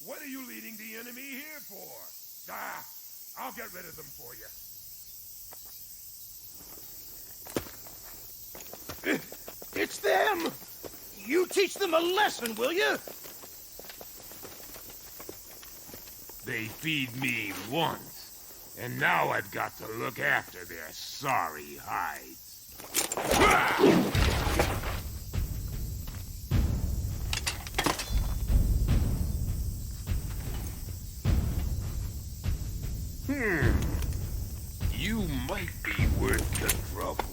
What are you leading the enemy here for? I'll get rid of them for you. It's them! You teach them a lesson, will you? They feed me once, and now I've got to look after their sorry hides. You might be worth the trouble.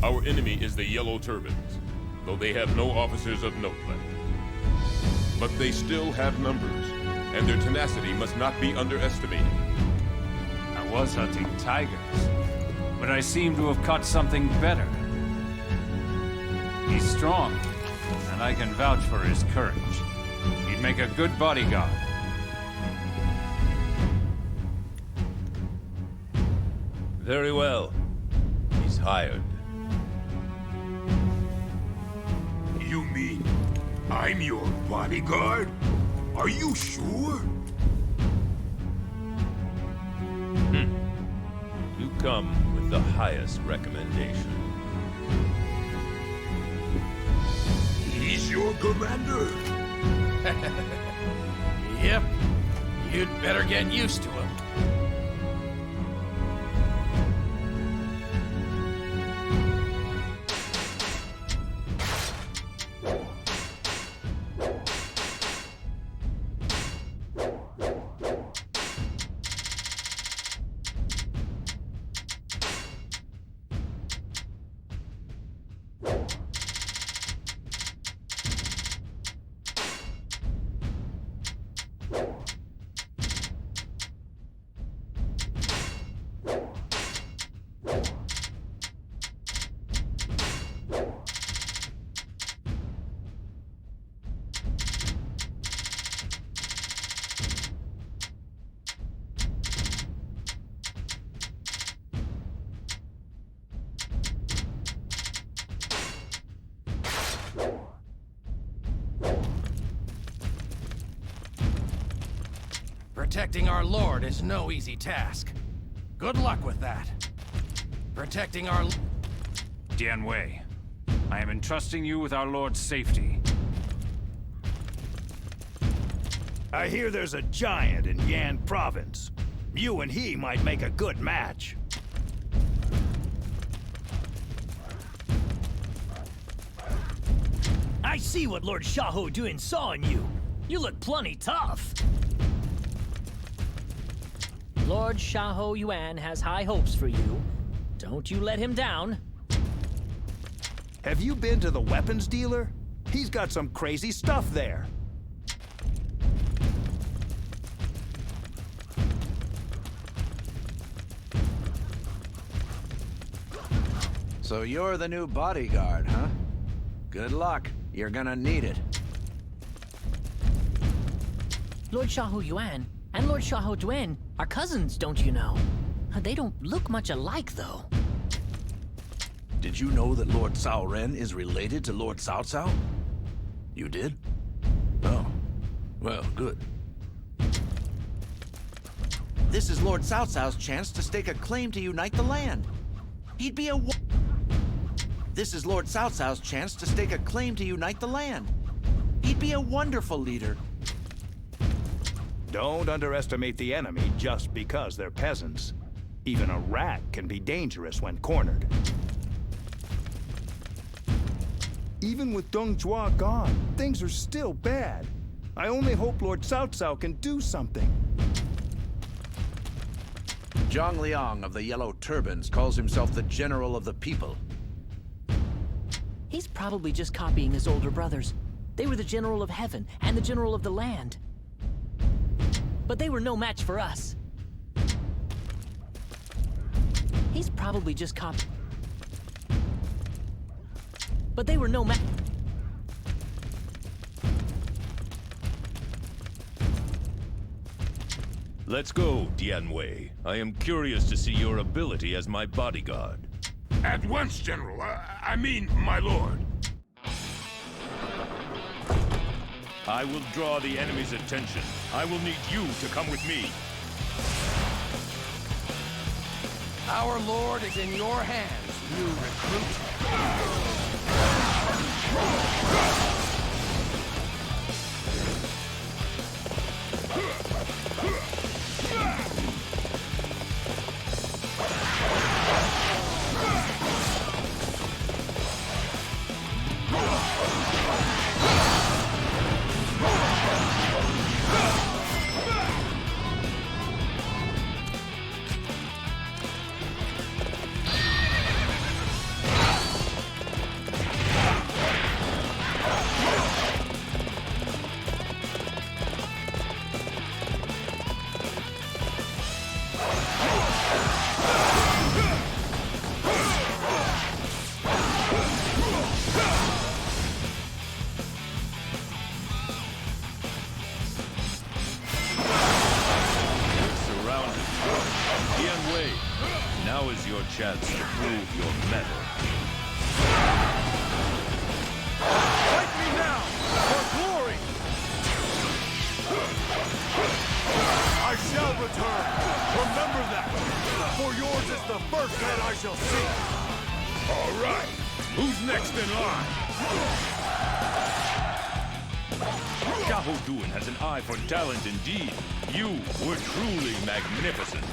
Our enemy is the Yellow Turbans, though they have no officers of note left. But they still have numbers, and their tenacity must not be underestimated. I was hunting tigers, but I seem to have caught something better. He's strong, and I can vouch for his courage. He'd make a good bodyguard. Very well. He's hired. You mean I'm your bodyguard? Are you sure? You come with the highest recommendation. He's your commander? Yep. You'd better get used to him. Protecting our Lord is no easy task. Good luck with that. Protecting our... Dian Wei, I am entrusting you with our Lord's safety. I hear there's a giant in Yan province. You and he might make a good match. I see what Lord Xiahou Yuan saw in you. You look plenty tough. Lord Xiahou Yuan has high hopes for you. Don't you let him down. Have you been to the weapons dealer? He's got some crazy stuff there. So you're the new bodyguard, huh? Good luck. You're gonna need it. Lord Xiahou Yuan and Lord Xiahou Duen are cousins, don't you know? They don't look much alike, though. Did you know that Lord Cao Ren is related to Lord Cao Cao? You did? Oh. Well, good. This is Lord Cao Cao's chance to stake a claim to unite the land. He'd be a... This is Lord Cao Cao's chance to stake a claim to unite the land. He'd be a wonderful leader. Don't underestimate the enemy just because they're peasants. Even a rat can be dangerous when cornered. Even with Dong Zhuo gone, things are still bad. I only hope Lord Cao Cao can do something. Zhang Liang of the Yellow Turbans calls himself the General of the People. He's probably just copying his older brothers. They were the General of Heaven and the General of the Land. But they were no match for us. He's probably just copying. But they were no match. Let's go, Dianwei. I am curious to see your ability as my bodyguard. At once, General. I mean, my lord. I will draw the enemy's attention. I will need you to come with me. Our lord is in your hands, new recruit. Now is your chance to prove your mettle. Fight me now, for glory! I shall return. Remember that. For yours is the first head I shall see. All right. Who's next in line? Xiahou Duen has an eye for talent indeed. You were truly magnificent.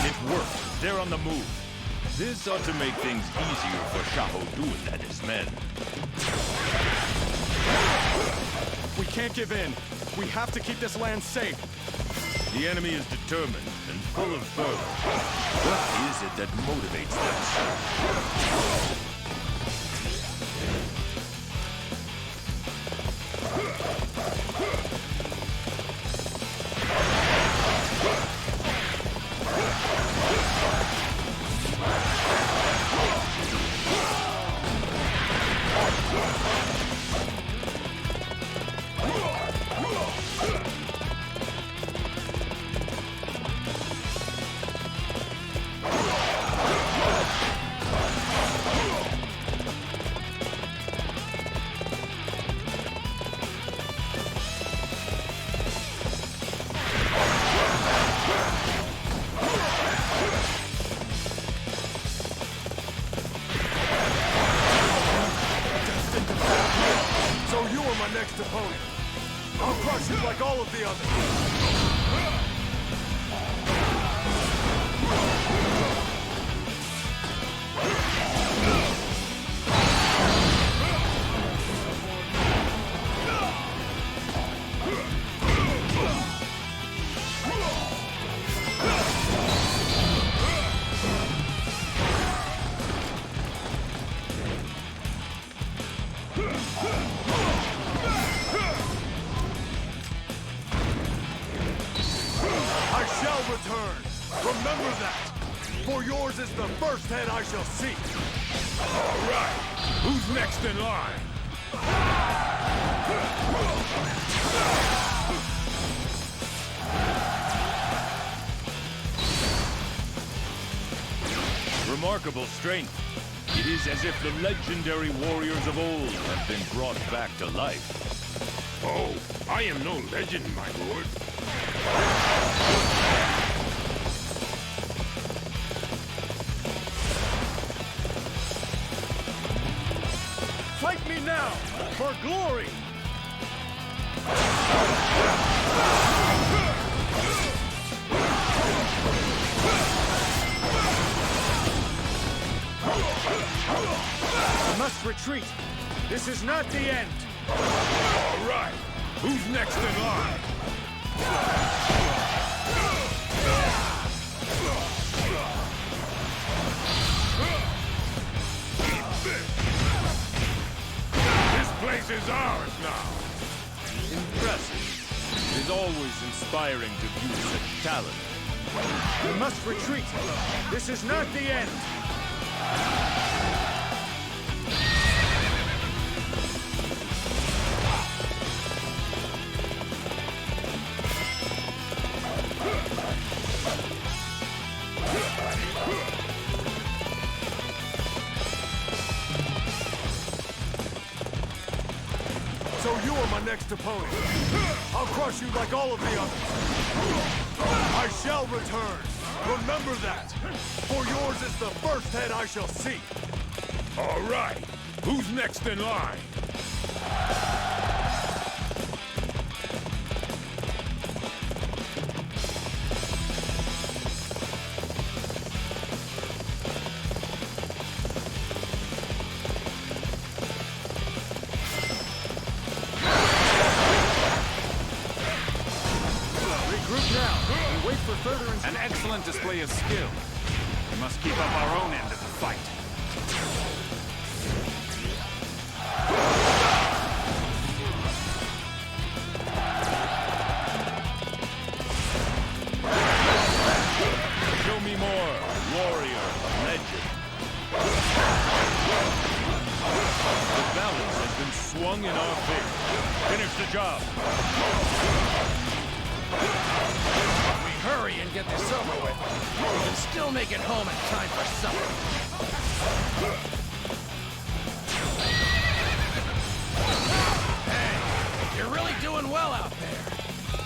It worked. They're on the move. This ought to make things easier for Xiahou Duen and his men. We can't give in. We have to keep this land safe. The enemy is determined and full of fervor. What is it that motivates them? Next opponent. I'll crush you like all of the others. Remember that! For yours is the first head I shall seek! All right! Who's next in line? Remarkable strength. It is as if the legendary warriors of old have been brought back to life. Oh, I am no legend, my lord. Fight me now, for glory! I must retreat. This is not the end. All right. Who's next in line? This place is ours now. Impressive. It is always inspiring to view such talent. We must retreat. This is not the end. So you are my next opponent. I'll crush you like all of the others. I shall return. Remember that. For yours is the first head I shall seek. All right. Who's next in line? An excellent display of skill. We must keep up our own end of the fight. Show me more, warrior of legend. The balance has been swung in our favor. Finish the job. Hurry and get this over with. We can still make it home in time for supper. Hey, you're really doing well out there.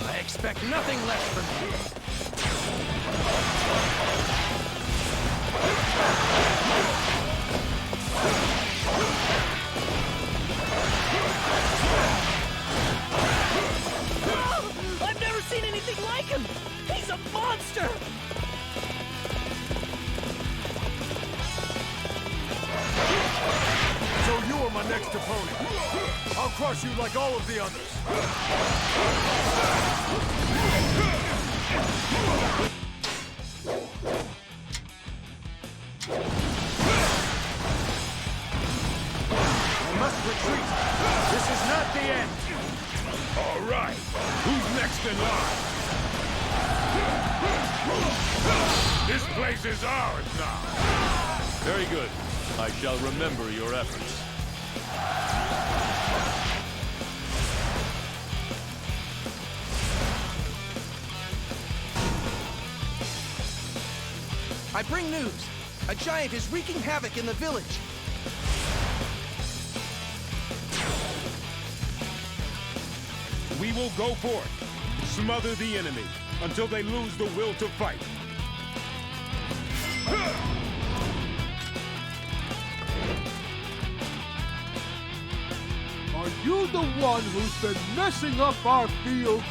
I expect nothing less from you. I've never seen anything like him! He's a monster! So you are my next opponent. I'll crush you like all of the others. I must retreat. This is not the end. All right. Who's next in line? This place is ours now. Very good. I shall remember your efforts. I bring news. A giant is wreaking havoc in the village. We will go forth, smother the enemy, until they lose the will to fight. Are you the one who's been messing up our fields?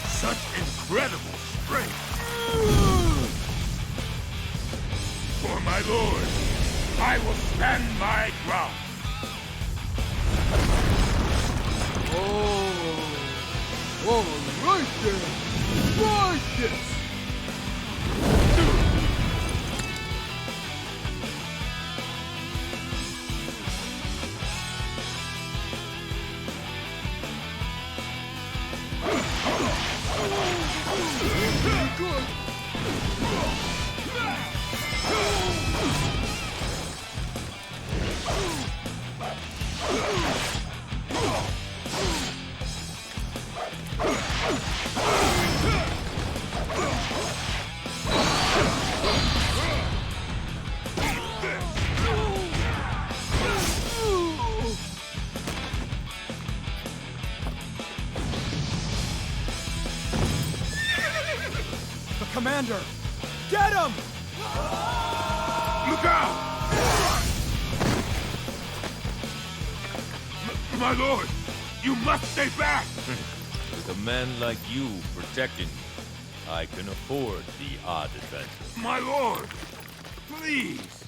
Such incredible strength! For my lord, I will stand my ground. All right then. Try this. Commander! Get him! Look out! My lord, you must stay back! With a man like you protecting me, I can afford the odd adventure. My lord, please!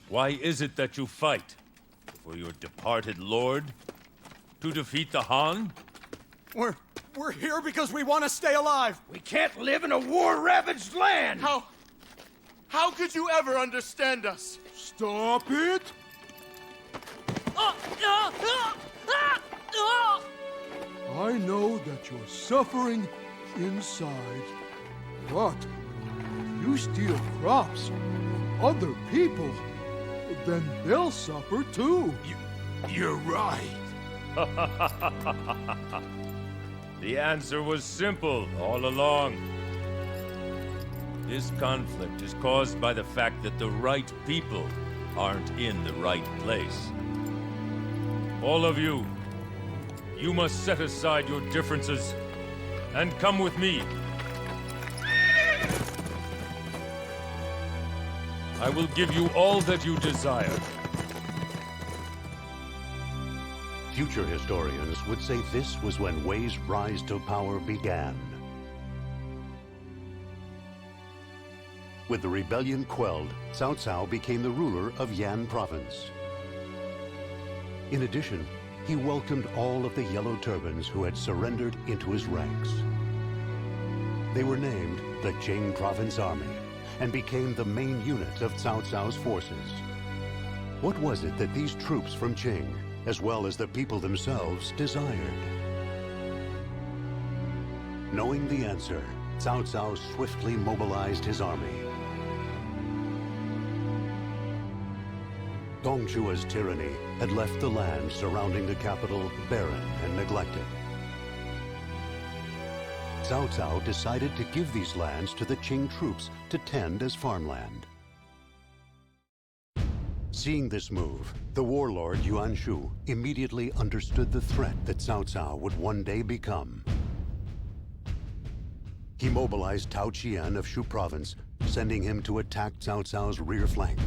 Why is it that you fight? For your departed lord? To defeat the Han? We're here because we want to stay alive! We can't live in a war-ravaged land! How could you ever understand us? Stop it! I know that you're suffering inside, but if you steal crops from other people, then they'll suffer too. You're right. The answer was simple all along. This conflict is caused by the fact that the right people aren't in the right place. All of you, you must set aside your differences and come with me. I will give you all that you desire. Future historians would say this was when Wei's rise to power began. With the rebellion quelled, Cao Cao became the ruler of Yan province. In addition, he welcomed all of the Yellow Turbans who had surrendered into his ranks. They were named the Jing Province Army and became the main unit of Cao Cao's forces. What was it that these troops from Qing, as well as the people themselves, desired? Knowing the answer, Cao Cao swiftly mobilized his army. Dongzhuo's tyranny had left the land surrounding the capital barren and neglected. Cao Cao decided to give these lands to the Qing troops to tend as farmland. Seeing this move, the warlord Yuan Shu immediately understood the threat that Cao Cao would one day become. He mobilized Tao Qian of Shu province, sending him to attack Cao Cao's rear flank.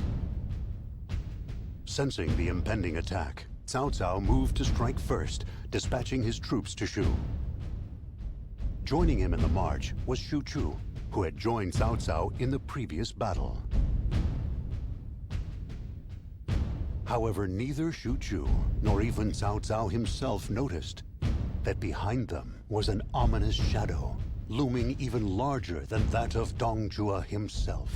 Sensing the impending attack, Cao Cao moved to strike first, dispatching his troops to Shu. Joining him in the march was Shu Chu, who had joined Cao Cao in the previous battle. However, neither Shu Chu nor even Cao Cao himself noticed that behind them was an ominous shadow, looming even larger than that of Dongzhuo himself.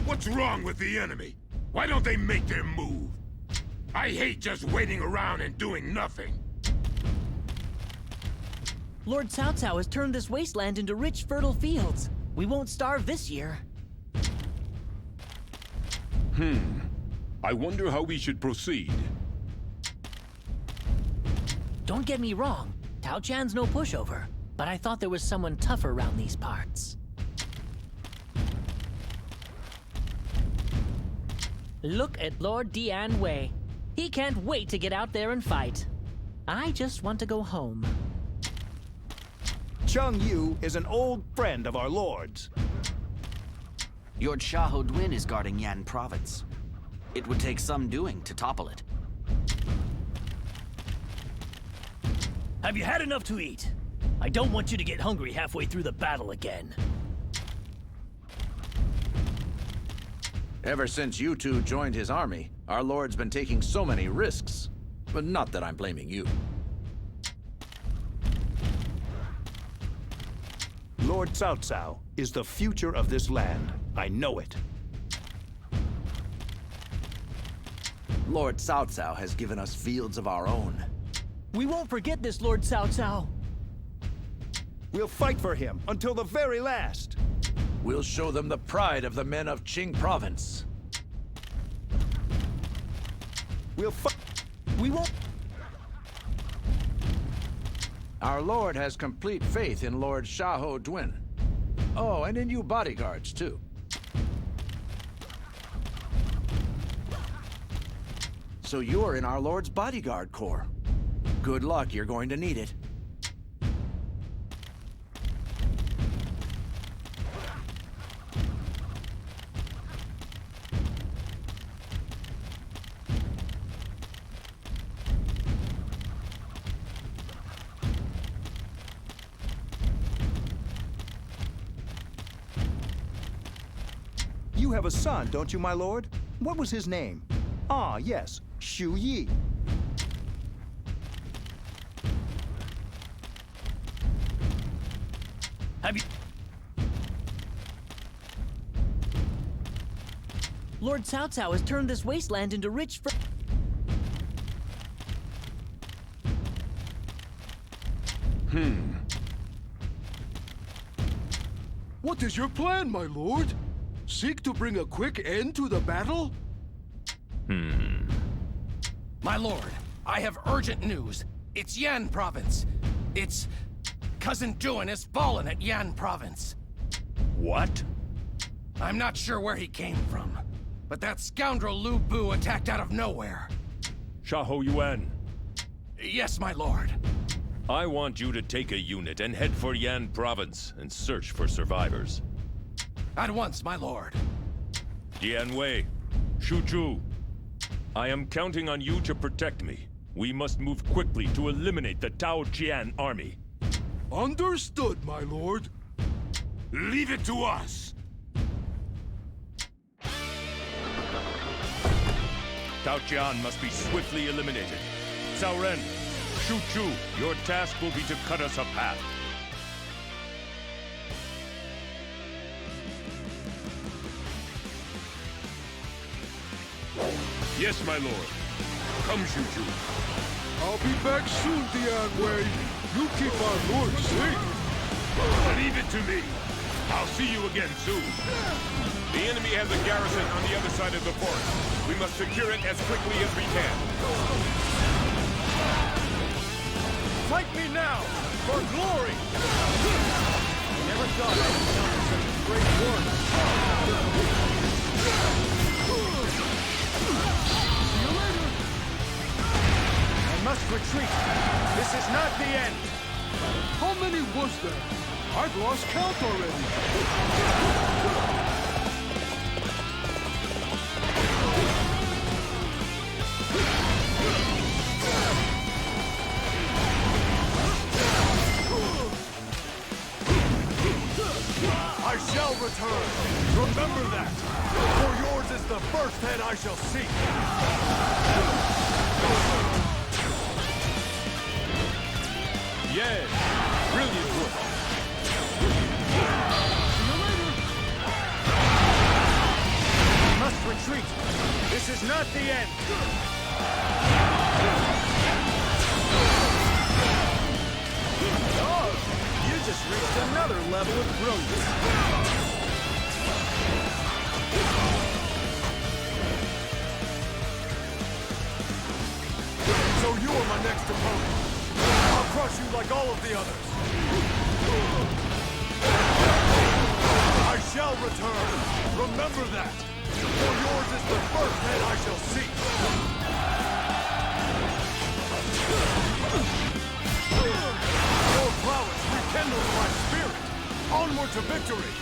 What's wrong with the enemy? Why don't they make their move? I hate just waiting around and doing nothing. Lord Cao Cao has turned this wasteland into rich, fertile fields. We won't starve this year. I wonder how we should proceed. Don't get me wrong, Tao Chan's no pushover. but I thought there was someone tougher around these parts. Look at Lord Dian Wei. He can't wait to get out there and fight. I just want to go home. Chung Yu is an old friend of our lord's. Your Xiahou Dwin is guarding Yan province. It would take some doing to topple it. Have you had enough to eat? I don't want you to get hungry halfway through the battle again. Ever since you two joined his army, our lord's been taking so many risks. But not that I'm blaming you. Lord Cao Cao is the future of this land. I know it. Lord Cao Cao has given us fields of our own. We won't forget this, Lord Cao Cao. We'll fight for him until the very last. We'll show them the pride of the men of Qing province. We'll fight. We won't. Our lord has complete faith in Lord Xiahou Dwin. Oh, and in you bodyguards, too. So you're in our lord's bodyguard corps. Good luck, you're going to need it. You have a son, don't you, my lord? What was his name? Ah, yes, Xu Yi. Have you... Lord Cao Cao has turned this wasteland into rich What is your plan, my lord? Seek to bring a quick end to the battle? My lord, I have urgent news. It's Yan province. It's... Cousin Duan has fallen at Yan province. What? I'm not sure where he came from, but that scoundrel Lu Bu attacked out of nowhere. Xiahou Yuan. Yes, my lord. I want you to take a unit and head for Yan province and search for survivors. At once, my lord. Dian Wei, Shu Chu, I am counting on you to protect me. We must move quickly to eliminate the Tao Jian army. Understood, my lord. Leave it to us. Tao Jian must be swiftly eliminated. Cao Ren, Shu Chu, your task will be to cut us a path. Yes, my lord. Come, Shu Chu. I'll be back soon, Dian Wei. You keep our lord safe. Leave it to me. I'll see you again soon. The enemy has a garrison on the other side of the forest. We must secure it as quickly as we can. Fight me now, for glory! I never thought I'd become such a great warrior. See you later! I must retreat. This is not the end. How many was there? I've lost count already. I shall return. Remember that. For yours is the first head I shall seek. Yes, brilliant work. We must retreat. This is not the end. Oh, you just reached another level of brilliance. So you are my next opponent. I'll crush you like all of the others. I shall return. Remember that. For yours is the first head I shall see. Your prowess rekindles my spirit. Onward to victory.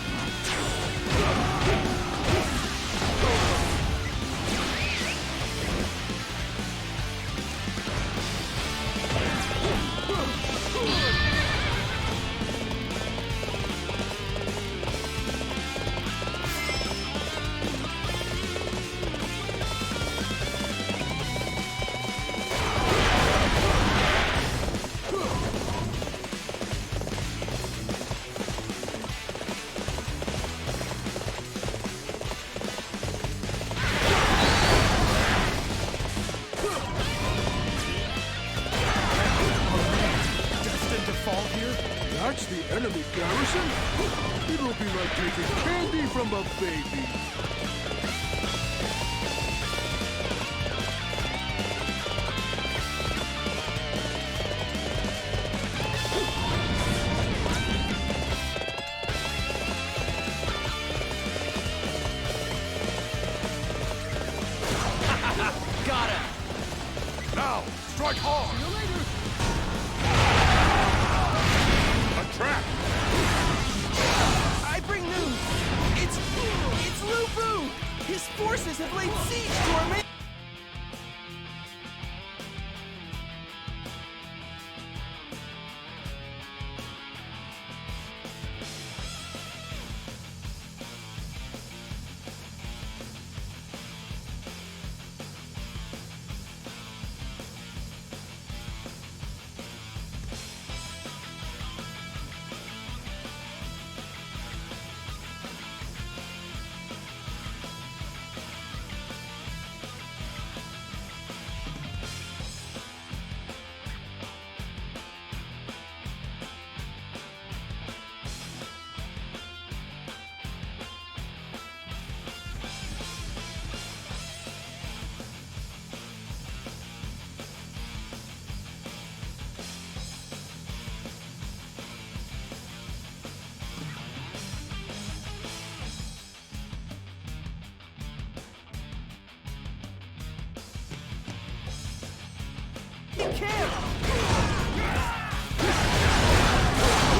That's the enemy garrison? It'll be like taking candy from a baby. Got him! Now, strike hard! See you later! Trap! I bring news! It's Lu Bu! His forces have laid siege to our main...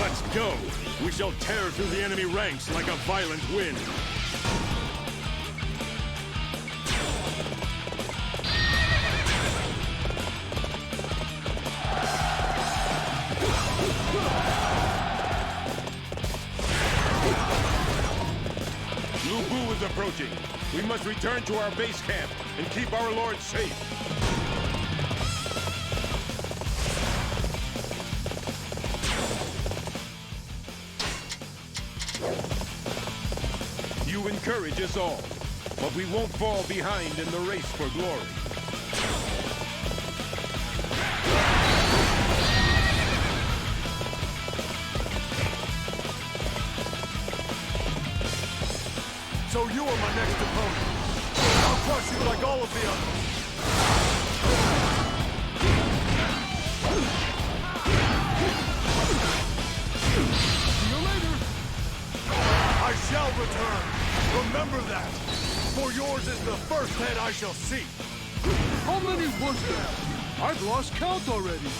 Let's go! We shall tear through the enemy ranks like a violent wind. Lu Bu is approaching. We must return to our base camp and keep our lord safe. You encourage us all, but we won't fall behind in the race for glory. So you are my next opponent. I'll crush you like all of the others. See you later. I shall return. Remember that. For yours is the first head I shall see. How many was there? I've lost count already.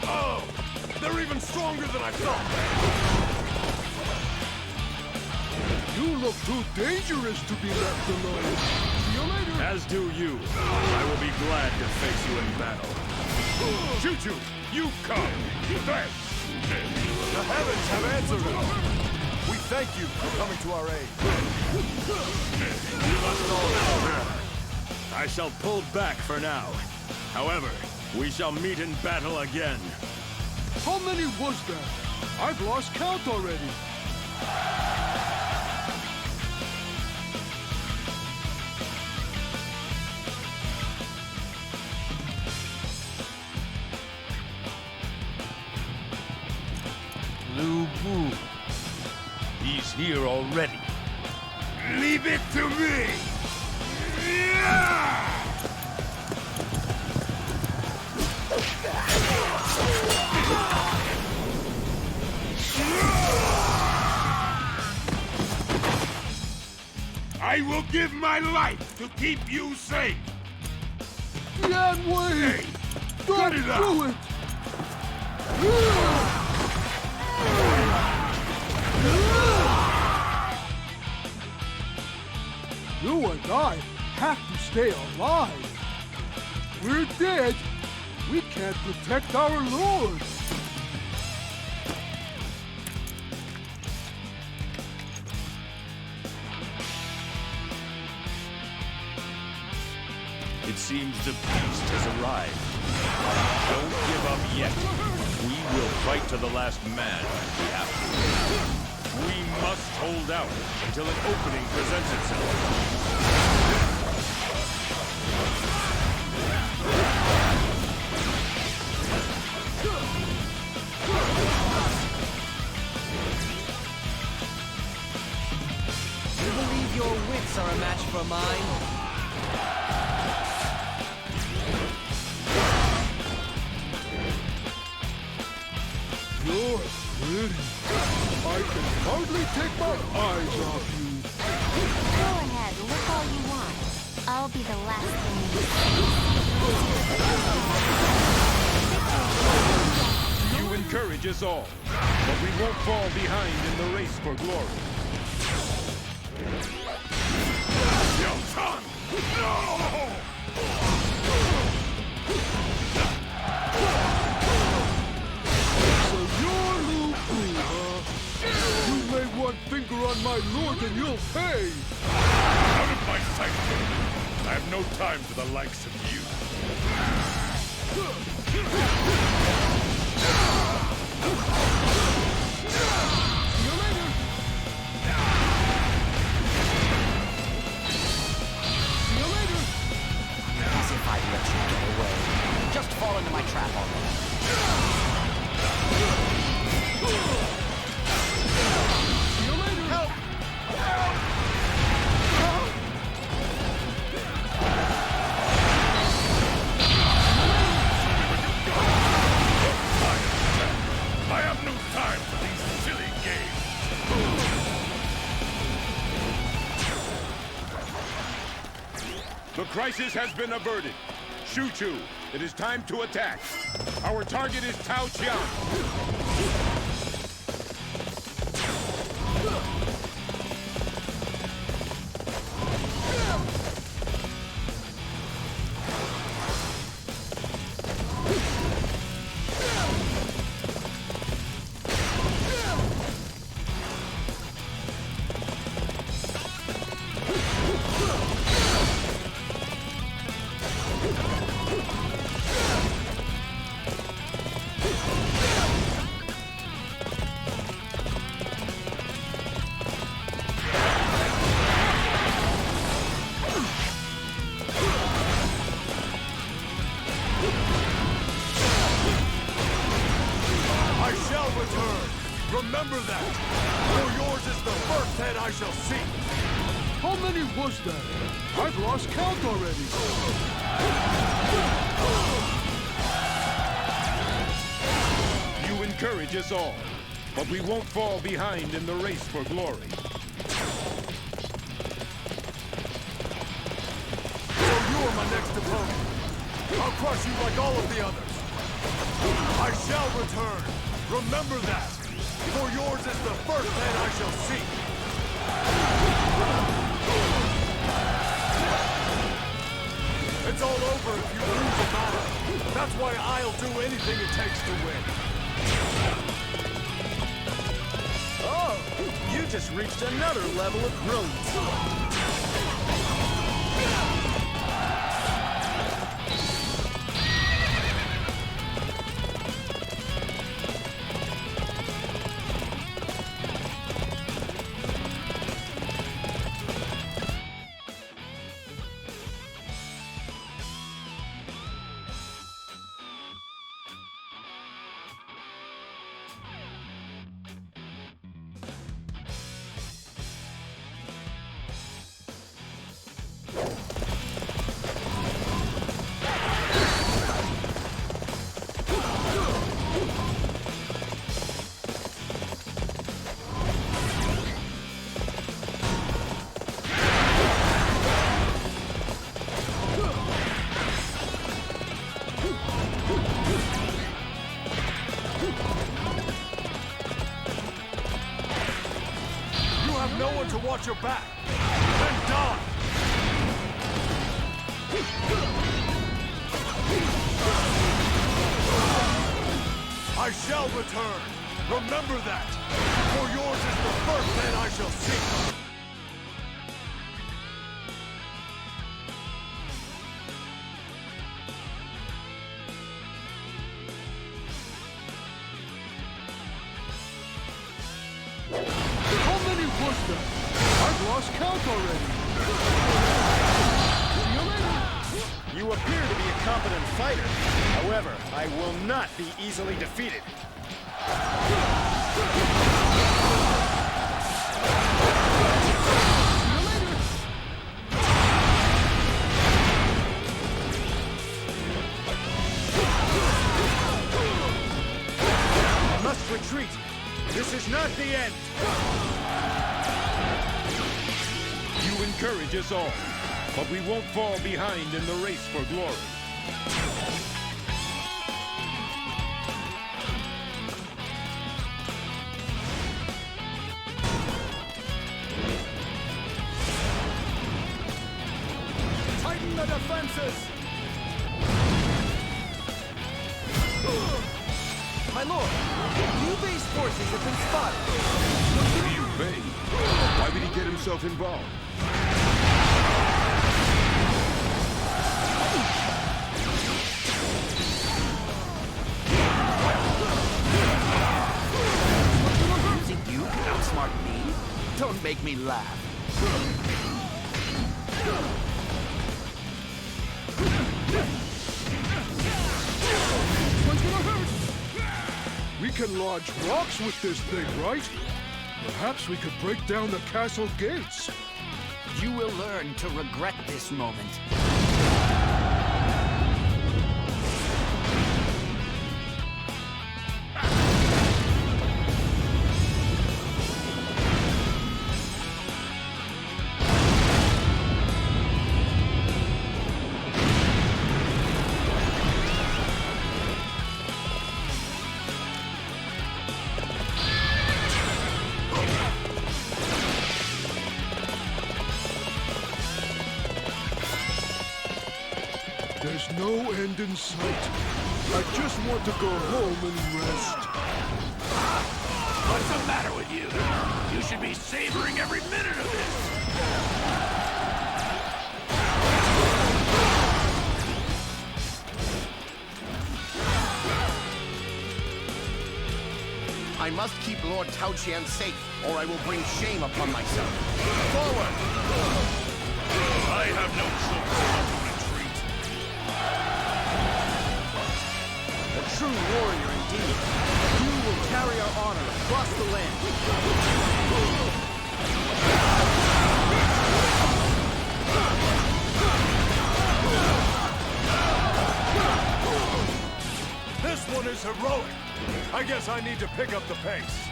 Oh, they're even stronger than I thought. You look too dangerous to be left alone. See you later. As do you. I will be glad to face you in battle. Choo-choo, you come. Thanks. The heavens have answered us. We thank you for coming to our aid. I shall pull back for now. However, we shall meet in battle again. How many was there? I've lost count already. fool. He's here already. Leave it to me! Yeah! I will give my life to keep you safe! Yan Wei! Hey, Don't cut it do out! it! You and I have to stay alive. We're dead. We can't protect our lord. It seems the beast has arrived. Don't give up yet. We will fight to the last man if we have to. We must hold out until an opening presents itself. You believe your wits are a match for mine? You're pretty. I can hardly take my eyes off you. Go ahead, look all you want. I'll be the last thing you see. You encourage us all, but we won't fall behind in the race for glory. Son! No! So you're Lu Bu, huh? You lay one finger on my lord and you'll pay! Out of my sight! I have no time for the likes of you. As if I'd let you get away. Just fall into my trap already. Help! I have no time for these silly games. The crisis has been averted. Shu-Chu, it is time to attack. Our target is Cao Cao. I shall return! Remember that! For yours is the first head I shall see! How many was that? I've lost count already. You encourage us all, but we won't fall behind in the race for glory. So you are my next opponent. I'll crush you like all of the others. I shall return. Remember that. For yours is the first head I shall see. It's all over if you lose a battle. That's why I'll do anything it takes to win. Oh, you just reached another level of brilliance. no one to watch your back. Then die! I shall return. Remember that. For yours is the first head I shall see. How many was that? I've lost count already. See you later. You appear to be a competent fighter. However, I will not be easily defeated. I must retreat. This is not the end. You encourage us all, but we won't fall behind in the race for glory. Tighten the defenses! My lord, new base forces have been spotted. Liu Bei? Why would he get himself involved? You think you can outsmart me? Don't make me laugh. What's gonna hurt? We can launch rocks with this thing, right? Perhaps we could break down the castle gates. You will learn to regret this moment. There's no end in sight. I just want to go home and rest. What's the matter with you? You should be savoring every minute of this. I must keep Lord Cao Cao safe, or I will bring shame upon myself. Forward! I have no choice but to retreat. A true warrior indeed. You will carry our honor across the land. This one is heroic. I guess I need to pick up the pace.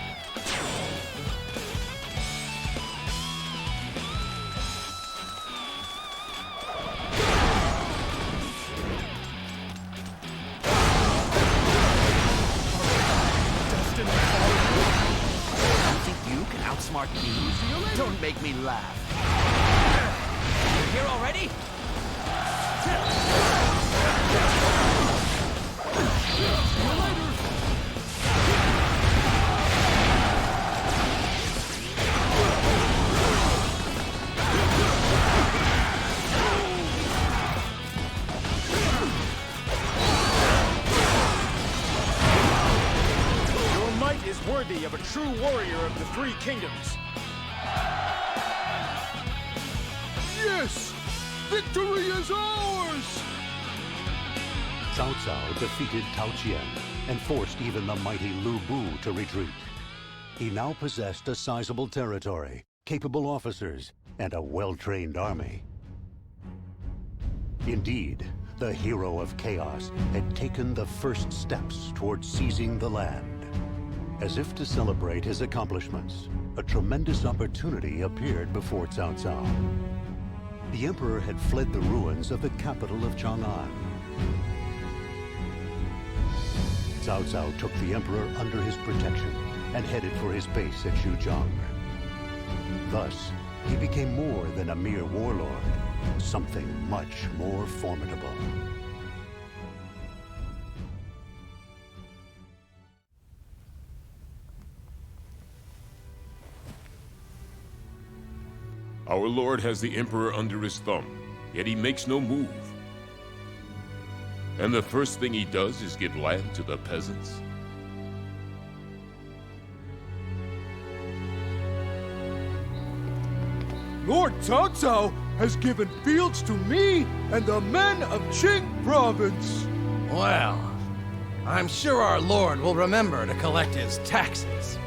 You think you can outsmart me? Don't make me laugh. You're here already? Your might is worthy of a true warrior of the Three Kingdoms. Yes! Victory is ours! Cao Cao defeated Tao Qian and forced even the mighty Lu Bu to retreat. He now possessed a sizable territory, capable officers, and a well-trained army. Indeed, the hero of chaos had taken the first steps towards seizing the land. As if to celebrate his accomplishments, a tremendous opportunity appeared before Cao Cao. The emperor had fled the ruins of the capital of Chang'an. Cao Cao took the emperor under his protection and headed for his base at Xuzhang. Thus, he became more than a mere warlord, something much more formidable. Our Lord has the Emperor under his thumb, yet he makes no move. And the first thing he does is give land to the peasants. Lord Cao Cao has given fields to me and the men of Qing province. Well, I'm sure our Lord will remember to collect his taxes.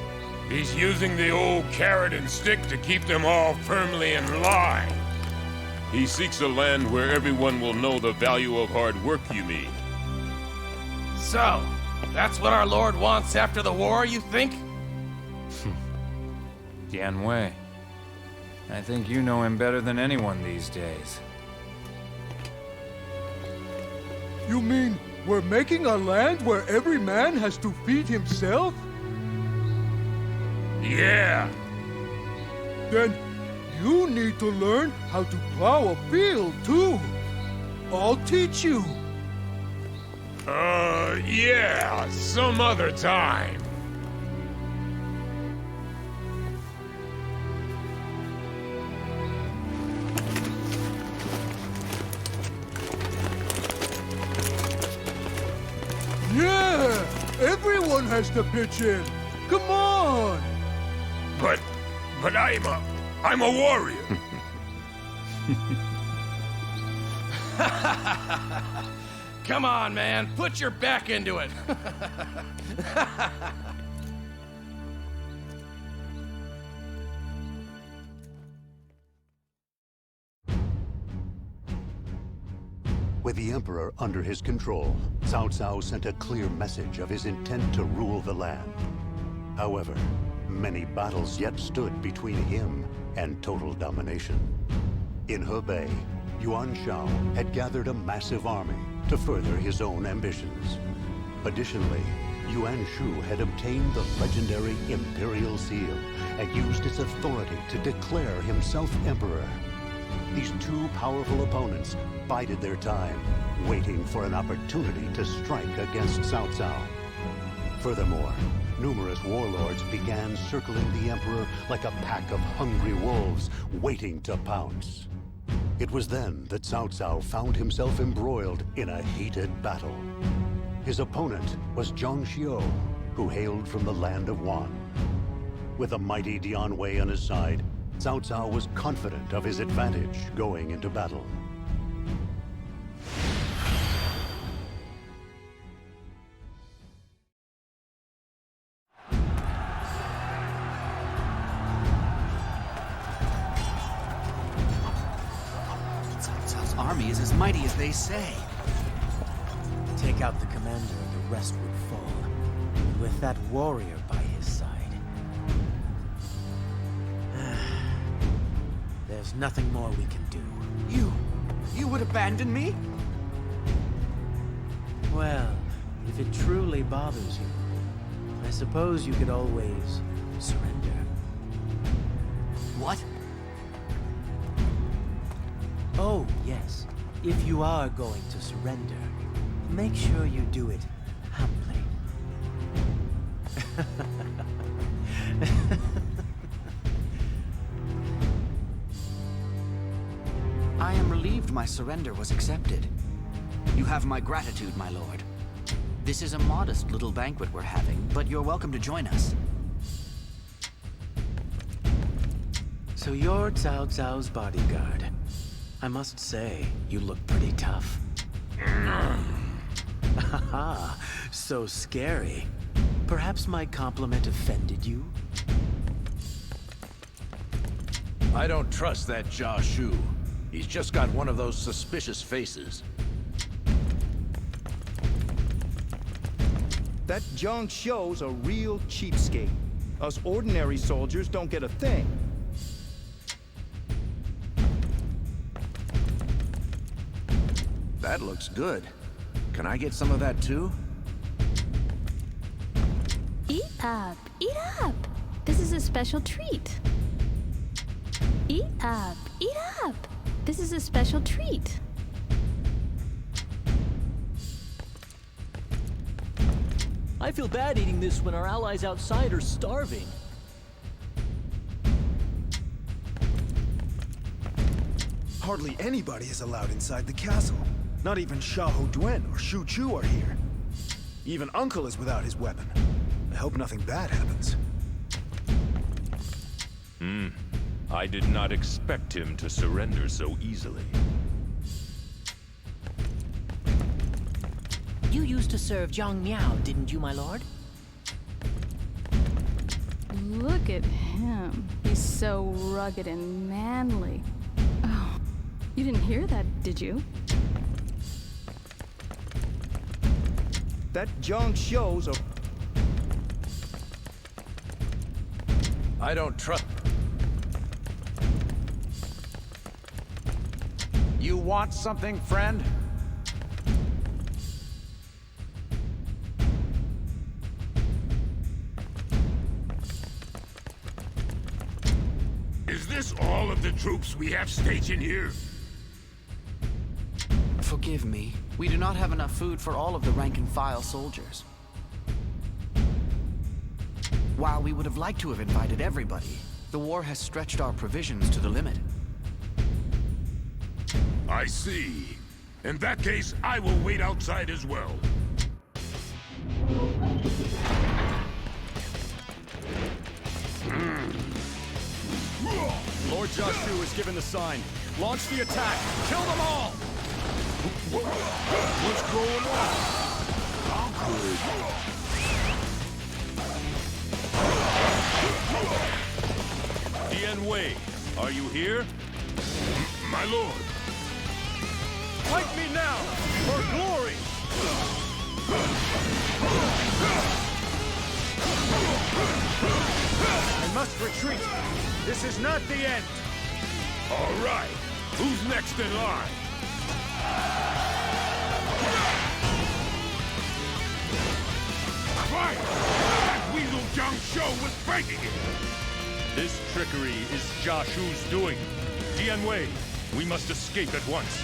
He's using the old carrot and stick to keep them all firmly in line. He seeks a land where everyone will know the value of hard work, you mean? So, that's what our Lord wants after the war, you think? Dian Wei. I think you know him better than anyone these days. You mean we're making a land where every man has to feed himself? Yeah. Then you need to learn how to plow a field, too. I'll teach you. Yeah, some other time. Yeah, everyone has to pitch in. Come on. But I'm a warrior. Come on, man. Put your back into it. With the Emperor under his control, Cao Cao sent a clear message of his intent to rule the land. However, many battles yet stood between him and total domination. In Hebei, Yuan Shao had gathered a massive army to further his own ambitions. Additionally, Yuan Shu had obtained the legendary Imperial Seal and used its authority to declare himself emperor. These two powerful opponents bided their time, waiting for an opportunity to strike against Cao Cao. Furthermore, numerous warlords began circling the Emperor like a pack of hungry wolves, waiting to pounce. It was then that Cao Cao found himself embroiled in a heated battle. His opponent was Zhang Xiu, who hailed from the land of Wan. With a mighty Dian Wei on his side, Cao Cao was confident of his advantage going into battle. Army is as mighty as they say. Take out the commander and the rest would fall. And with that warrior by his side. There's nothing more we can do. You would abandon me? Well, if it truly bothers you, I suppose you could always surrender. What? Oh, yes. If you are going to surrender, make sure you do it humbly. I am relieved my surrender was accepted. You have my gratitude, my lord. This is a modest little banquet we're having, but you're welcome to join us. So you're Cao Cao's bodyguard. I must say, you look pretty tough. Haha, so scary. Perhaps my compliment offended you? I don't trust that Jia Shu. He's just got one of those suspicious faces. That Zhang Xiu's a real cheapskate. Us ordinary soldiers don't get a thing. That looks good. Can I get some of that too? Eat up, eat up. This is a special treat. Eat up, eat up. This is a special treat. I feel bad eating this when our allies outside are starving. Hardly anybody is allowed inside the castle. Not even Xiahou Duen or Shu Chu are here. Even Uncle is without his weapon. I hope nothing bad happens. I did not expect him to surrender so easily. You used to serve Jiang Miao, didn't you, my lord? Look at him. He's so rugged and manly. Oh, you didn't hear that, did you? That Jiang Xiu's a... I don't trust... You want something, friend? Is this all of the troops we have stationed here? Forgive me. We do not have enough food for all of the rank-and-file soldiers. While we would have liked to have invited everybody, the war has stretched our provisions to the limit. I see. In that case, I will wait outside as well. Lord Jiashu has given the sign. Launch the attack. Kill them all! What's going on? Dian Wei, are you here? My lord. Fight me now! For glory! I must retreat. This is not the end. All right. Who's next in line? Right! That weasel Jiang Xiu was breaking it! This trickery is Jiashu's doing. Dian Wei, we must escape at once.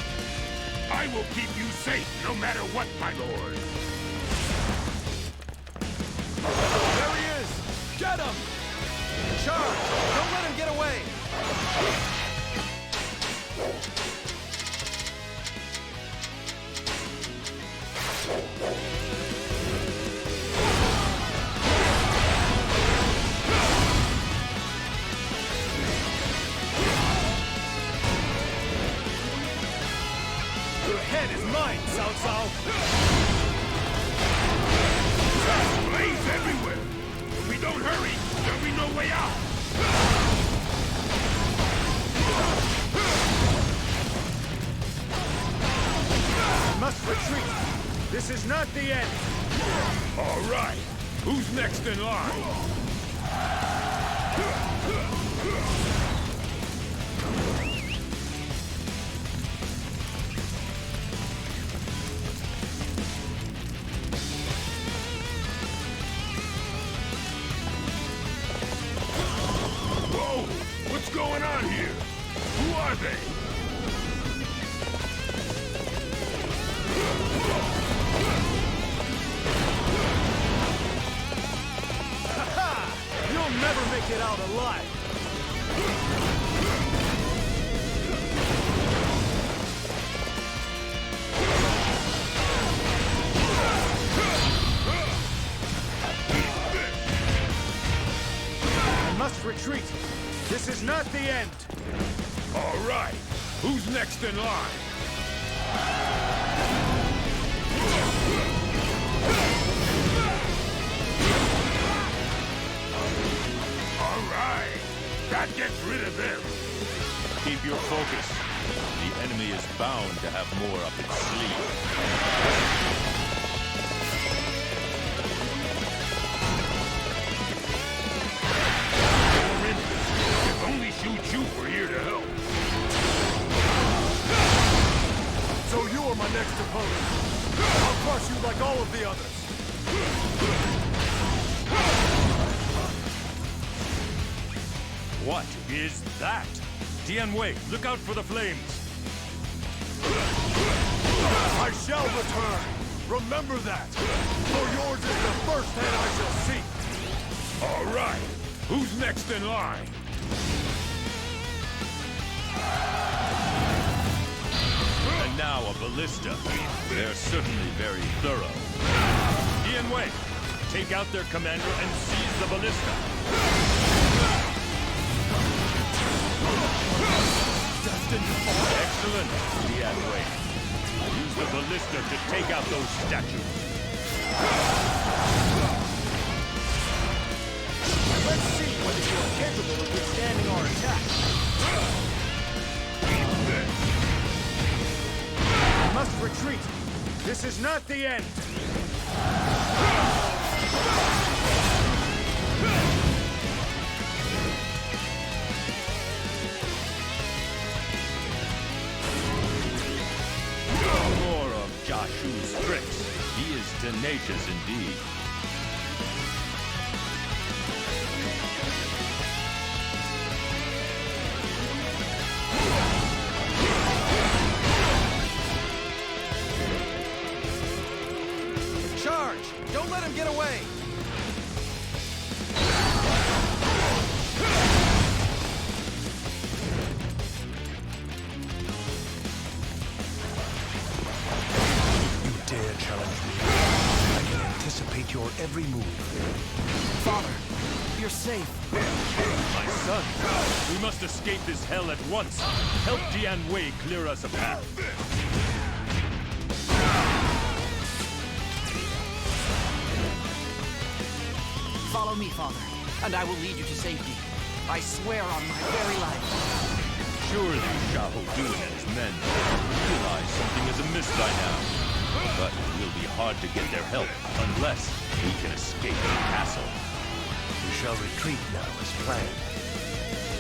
I will keep you safe no matter what, my lord. There he is! Get him! Charge! Don't let him get away! Your head is mine, Cao Cao! Blaze everywhere! If we don't hurry, there'll be no way out! I must retreat. This is not the end. All right. Who's next in line? Whoa! What's going on here? Who are they? You'll never make it out alive! I must retreat. This is not the end. All right. Who's next in line? All right. That gets rid of them. Keep your focus. The enemy is bound to have more up its sleeve. If only Shu Chu were here to help. So you are my next opponent. I'll crush you like all of the others. What is that? Dianwei, look out for the flames! I shall return! Remember that! For yours is the first head I shall seek! All right, who's next in line? And now a ballista. They're certainly very thorough. Dianwei, take out their commander and seize the ballista. Destined to fall. Excellent, Dianwei. Use the ballista to take out those statues. Let's see whether you're capable of withstanding our attack. We must retreat. This is not the end. More of Jashu's tricks. He is tenacious indeed. Charge! Don't let him get away! You dare challenge me? I can anticipate your every move. Father, you're safe. My son, we must escape this hell at once. Help Dianwei clear us a path. Follow me, Father, and I will lead you to safety. I swear on my very life. Surely Xiahou Dun and his men realize something is amiss by now. But it will be hard to get their help unless we can escape the castle. We shall retreat now as planned.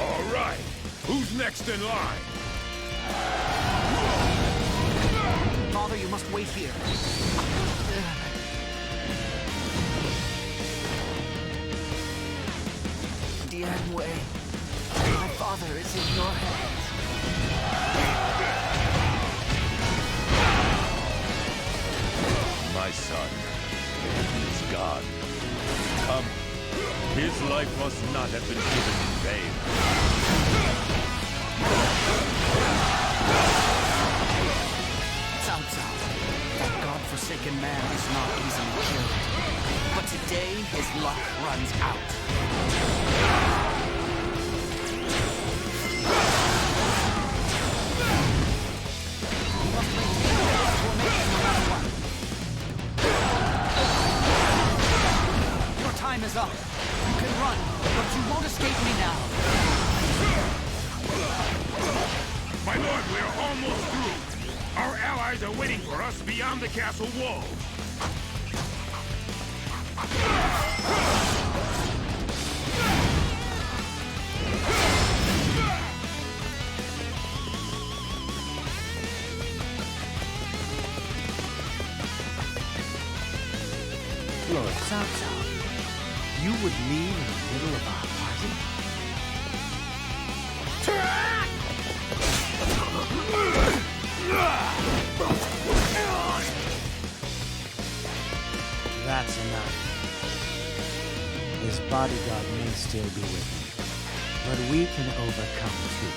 All right, who's next in line? Father, you must wait here. Dianwei, my father is in your hands. My son is gone. Come, his life must not have been given in vain. Cao Cao, that god-forsaken man is not easily killed. But today, his luck runs out. Your time is up. You can run, but you won't escape me now. My lord, we're almost through. Our allies are waiting for us beyond the castle wall. Lord Cao Cao, you would leave in the middle of our party? That's enough. His bodyguard may still be with him, but we can overcome too.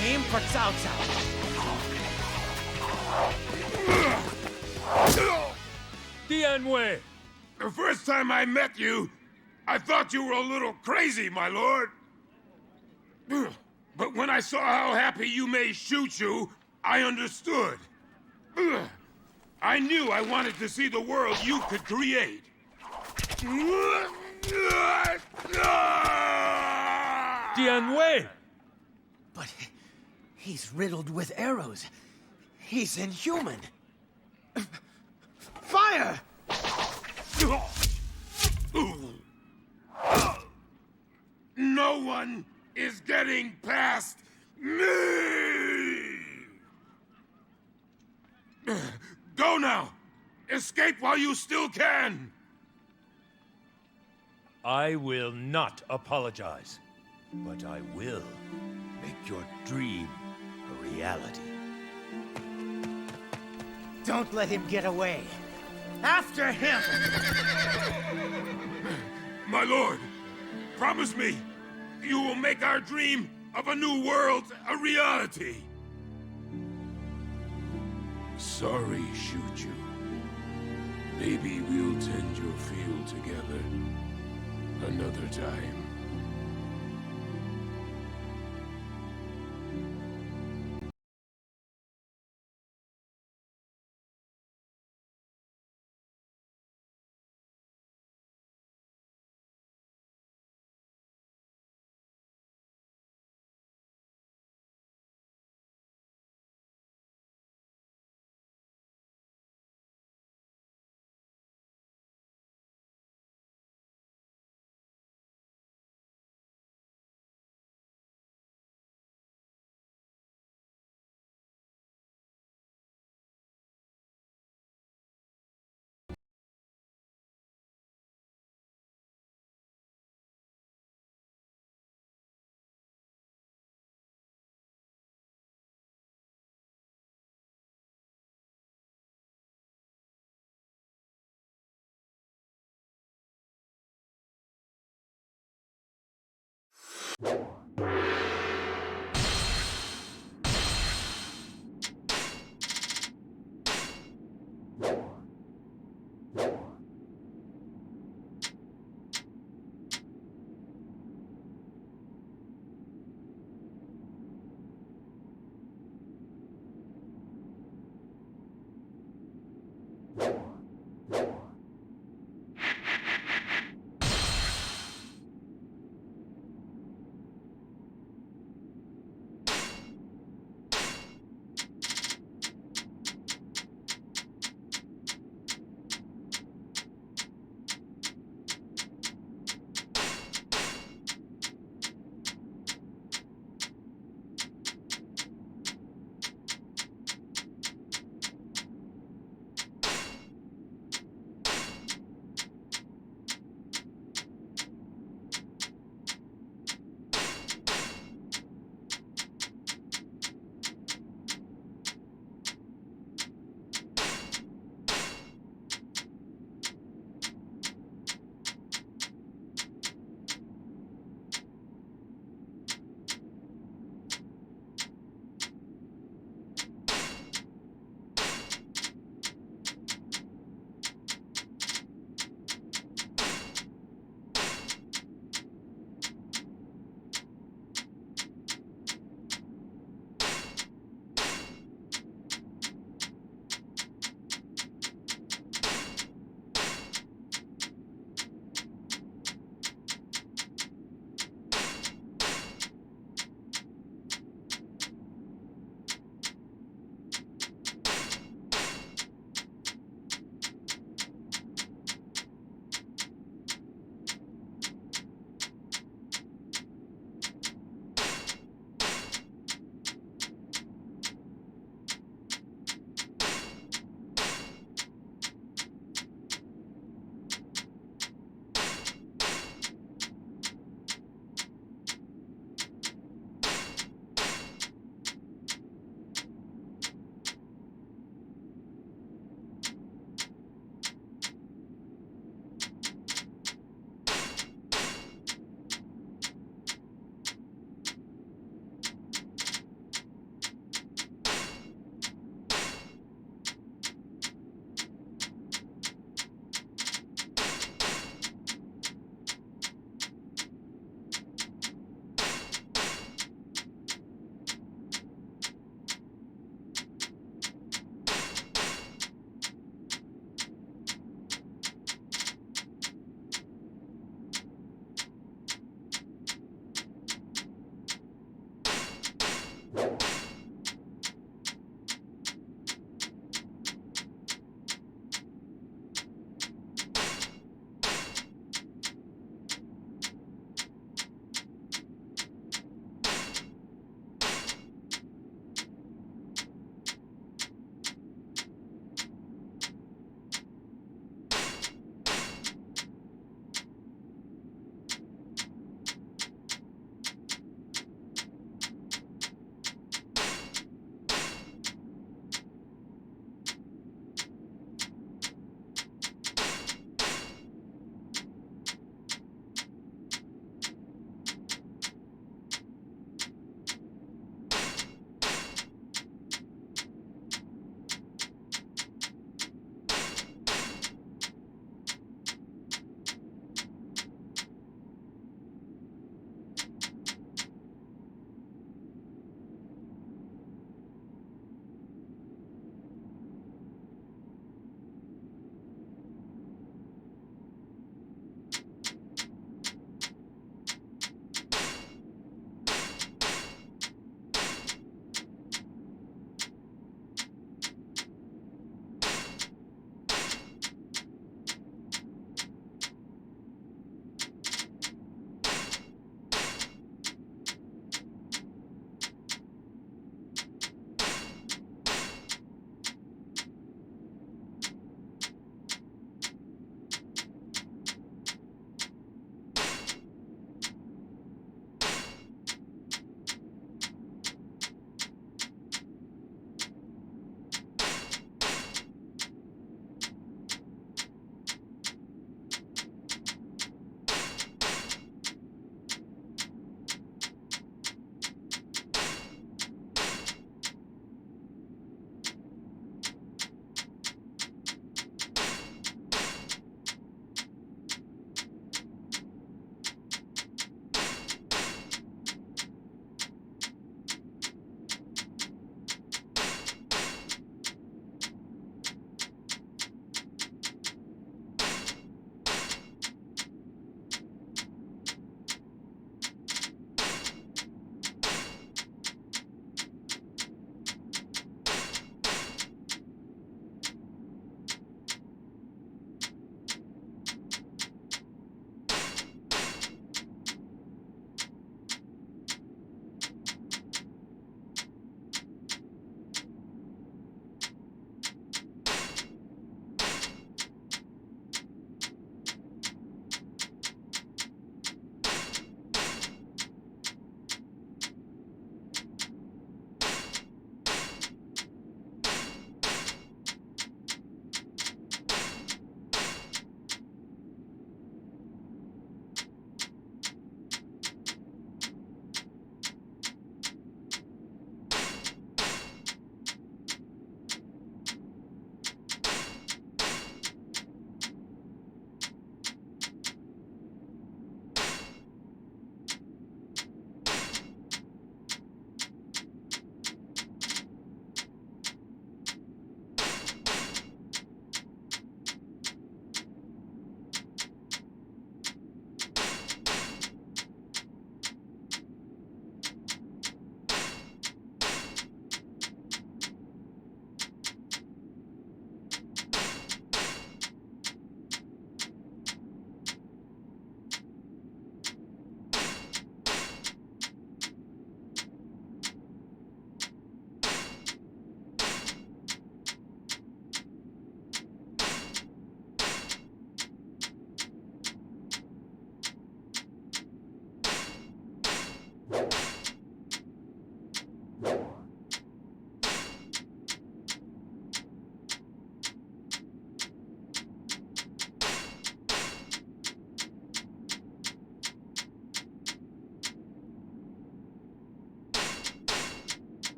Aim for Cao Cao. Dianwei! The first time I met you, I thought you were a little crazy, my lord. But when I saw how happy you made Shu-Chu, I understood. I knew I wanted to see the world you could create. Dianwei! But he's riddled with arrows. He's inhuman. Fire! No one is getting past me! Go now! Escape while you still can! I will not apologize, but I will make your dream a reality. Don't let him get away. After him! My lord, promise me you will make our dream of a new world a reality. Sorry, Shuju. Maybe we'll tend your field together another time.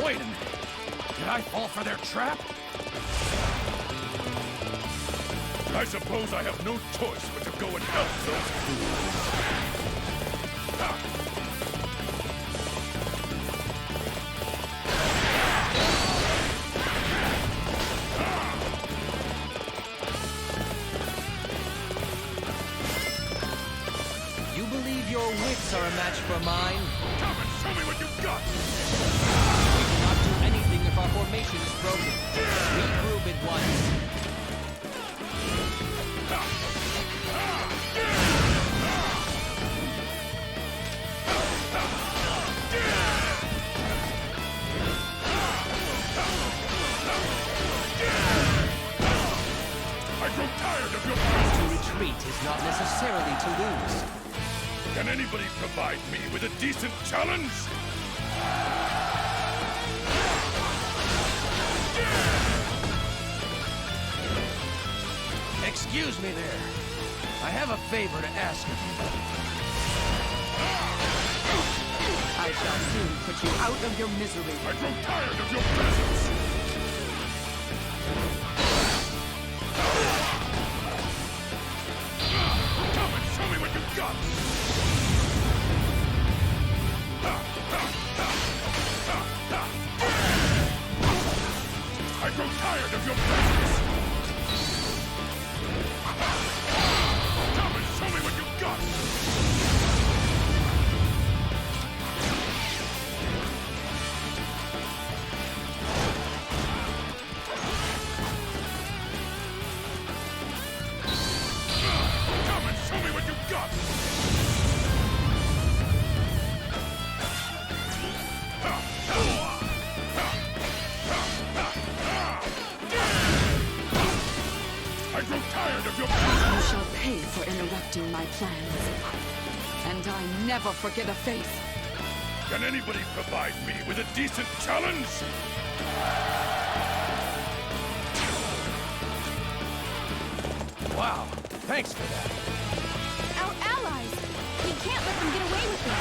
Wait a minute. Did I fall for their trap? I suppose I have no choice but to go and help those fools. You believe your wits are a match for mine? Come and show me what you've got! We cannot do anything if our formation is broken. Regroup at once. I grow tired of your presence! To retreat is not necessarily to lose. Can anybody provide me with a decent challenge? Excuse me there. I have a favor to ask of you. I shall soon put you out of your misery. I grow tired of your presence! Come and show me what you've got! I grow tired of your presence! Come and show me what you've got! Come and show me what you've got! I grow tired of your You shall pay for interrupting my plans. And I never forget a face. Can anybody provide me with a decent challenge? Wow, thanks for that. Our allies! We can't let them get away with this!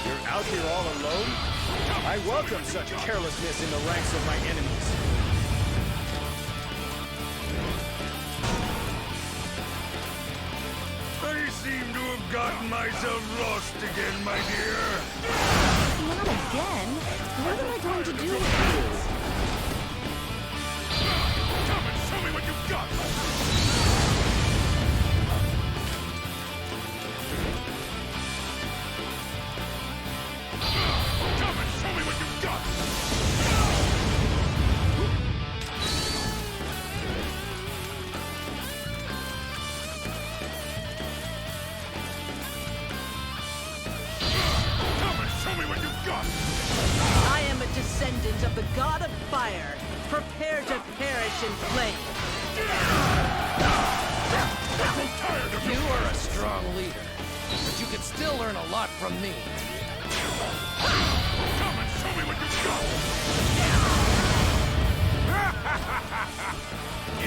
You're out here all alone? I welcome such carelessness in the ranks of my enemies. I seem to have gotten myself lost again, my dear. Not again. What am I going to do with you? Come and show me what you've got! Come and show me what you've got! descendant of the god of fire, prepare to perish in flame. You are a strong leader, but you can still learn a lot from me. Come and show me what you got!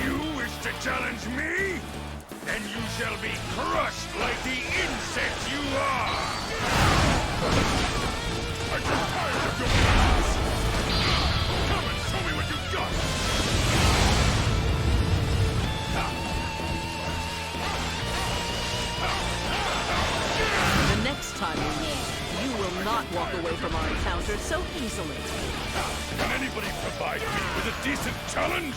You wish to challenge me? Then you shall be crushed like the insect you are! I get tired of your plans! Come and show me what you got! The next time we meet, you will not walk away from our encounter so easily. Can anybody provide me with a decent challenge?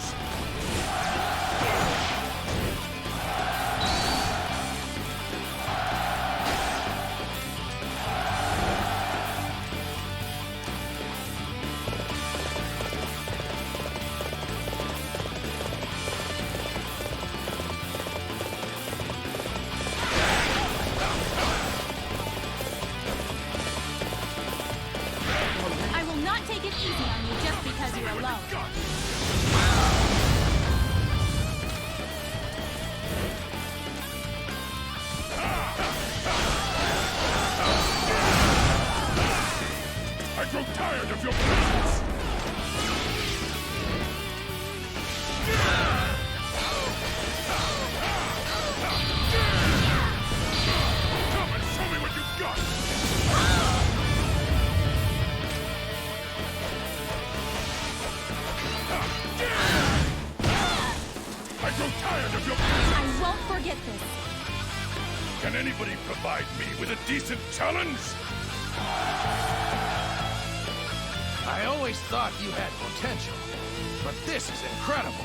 I will not take it easy on you just because you're alone. I grow tired of your presence! Come and show me what you've got! I grow tired of your presence! I won't forget this. Can anybody provide me with a decent challenge? I always thought you had potential, but this is incredible.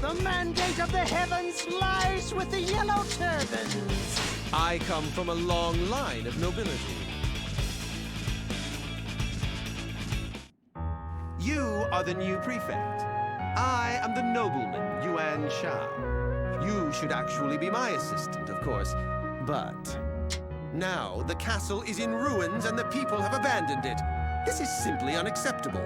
The mandate of the heavens lies with the yellow turbans. I come from a long line of nobility. You are the new prefect. I am the nobleman, Yuan Shao. You should actually be my assistant, of course. But now the castle is in ruins and the people have abandoned it. This is simply unacceptable.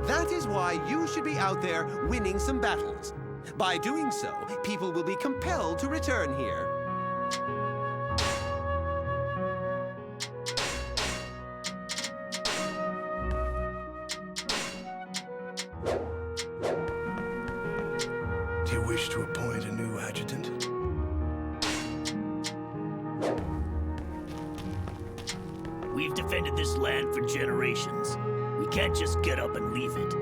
That is why you should be out there winning some battles. By doing so, people will be compelled to return here. Do you wish to appoint a new adjutant? We've defended this land for generations. We can't just get up and leave it.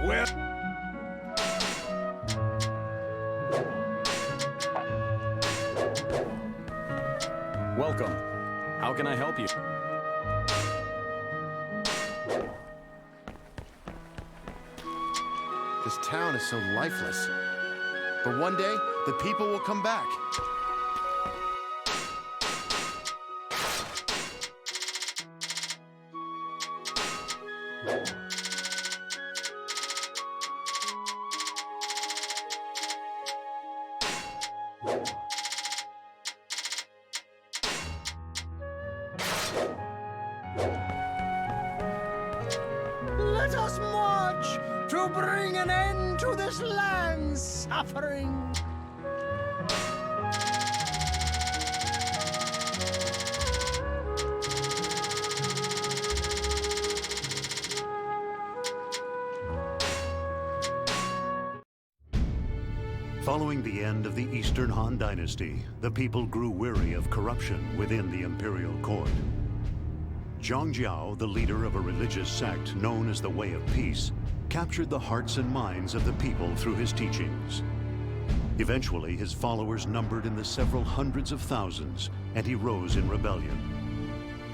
Well... Welcome. How can I help you? This town is so lifeless. But one day, the people will come back. Let us march to bring an end to this land's suffering. Following the end of the Eastern Han Dynasty, the people grew weary of corruption within the imperial court. Zhang Jiao, the leader of a religious sect known as the Way of Peace, captured the hearts and minds of the people through his teachings. Eventually, his followers numbered in the several hundreds of thousands, and he rose in rebellion.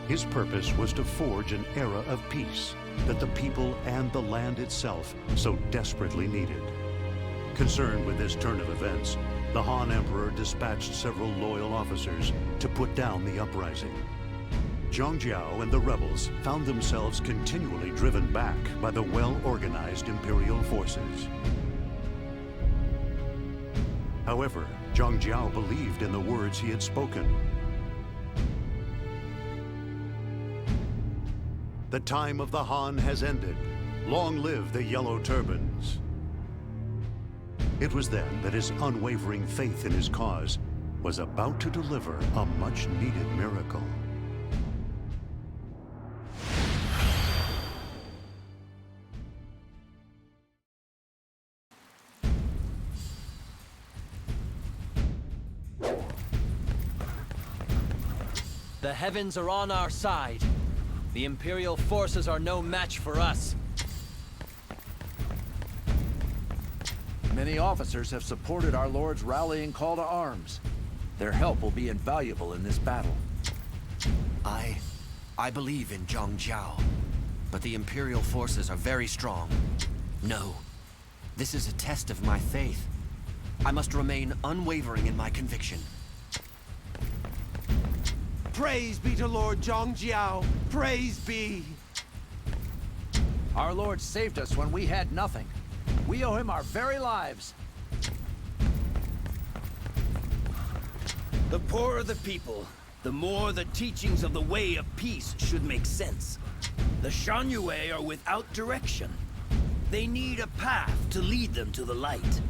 His purpose was to forge an era of peace that the people and the land itself so desperately needed. Concerned with this turn of events, the Han Emperor dispatched several loyal officers to put down the uprising. Zhang Jiao and the rebels found themselves continually driven back by the well-organized imperial forces. However, Zhang Jiao believed in the words he had spoken. The time of the Han has ended. Long live the Yellow Turbans. It was then that his unwavering faith in his cause was about to deliver a much-needed miracle. The heavens are on our side. The Imperial forces are no match for us. Many officers have supported our Lord's rallying call to arms. Their help will be invaluable in this battle. I believe in Zhang Jiao, but the Imperial forces are very strong. No, this is a test of my faith. I must remain unwavering in my conviction. Praise be to Lord Zhang Jiao! Praise be! Our Lord saved us when we had nothing. We owe him our very lives. The poorer the people, the more the teachings of the Way of Peace should make sense. The Shan Yue are without direction. They need a path to lead them to the light.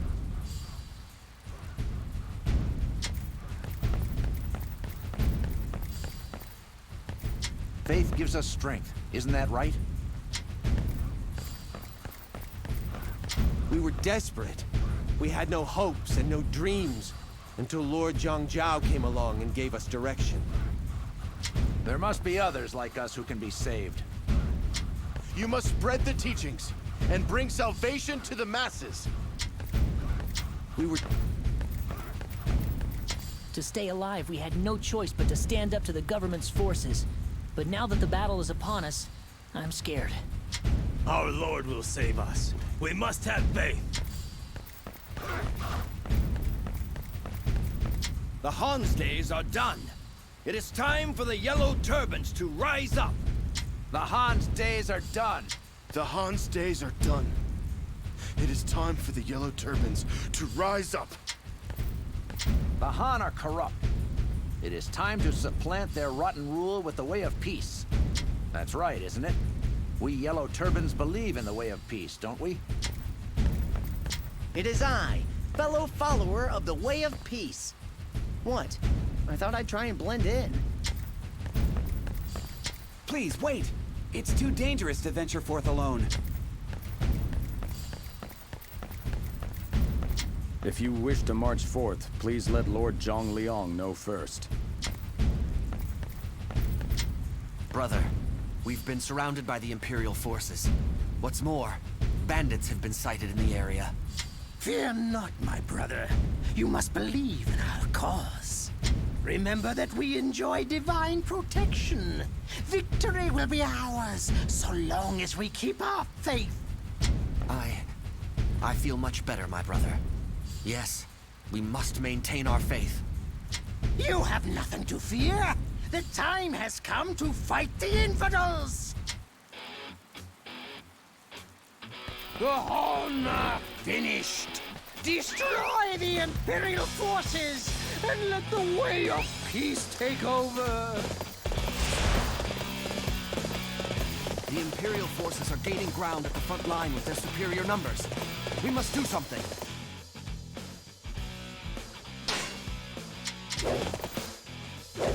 Faith gives us strength, isn't that right? We were desperate. We had no hopes and no dreams until Lord Zhang Jiao came along and gave us direction. There must be others like us who can be saved. You must spread the teachings and bring salvation to the masses. We were... To stay alive, we had no choice but to stand up to the government's forces. But now that the battle is upon us, I'm scared. Our Lord will save us. We must have faith. The Han's days are done. It is time for the Yellow Turbans to rise up. The Han's days are done. The Han's days are done. It is time for the Yellow Turbans to rise up. The Han are corrupt. It is time to supplant their rotten rule with the Way of Peace. That's right, isn't it? We Yellow Turbans believe in the Way of Peace, don't we? It is I, fellow follower of the Way of Peace. What? I thought I'd try and blend in. Please, wait! It's too dangerous to venture forth alone. If you wish to march forth, please let Lord Zhang Liang know first. Brother, we've been surrounded by the Imperial forces. What's more, bandits have been sighted in the area. Fear not, my brother. You must believe in our cause. Remember that we enjoy divine protection. Victory will be ours, so long as we keep our faith. I feel much better, my brother. Yes, we must maintain our faith. You have nothing to fear. The time has come to fight the infidels. The Han are finished. Destroy the Imperial forces and let the Way of Peace take over. The Imperial forces are gaining ground at the front line with their superior numbers. We must do something.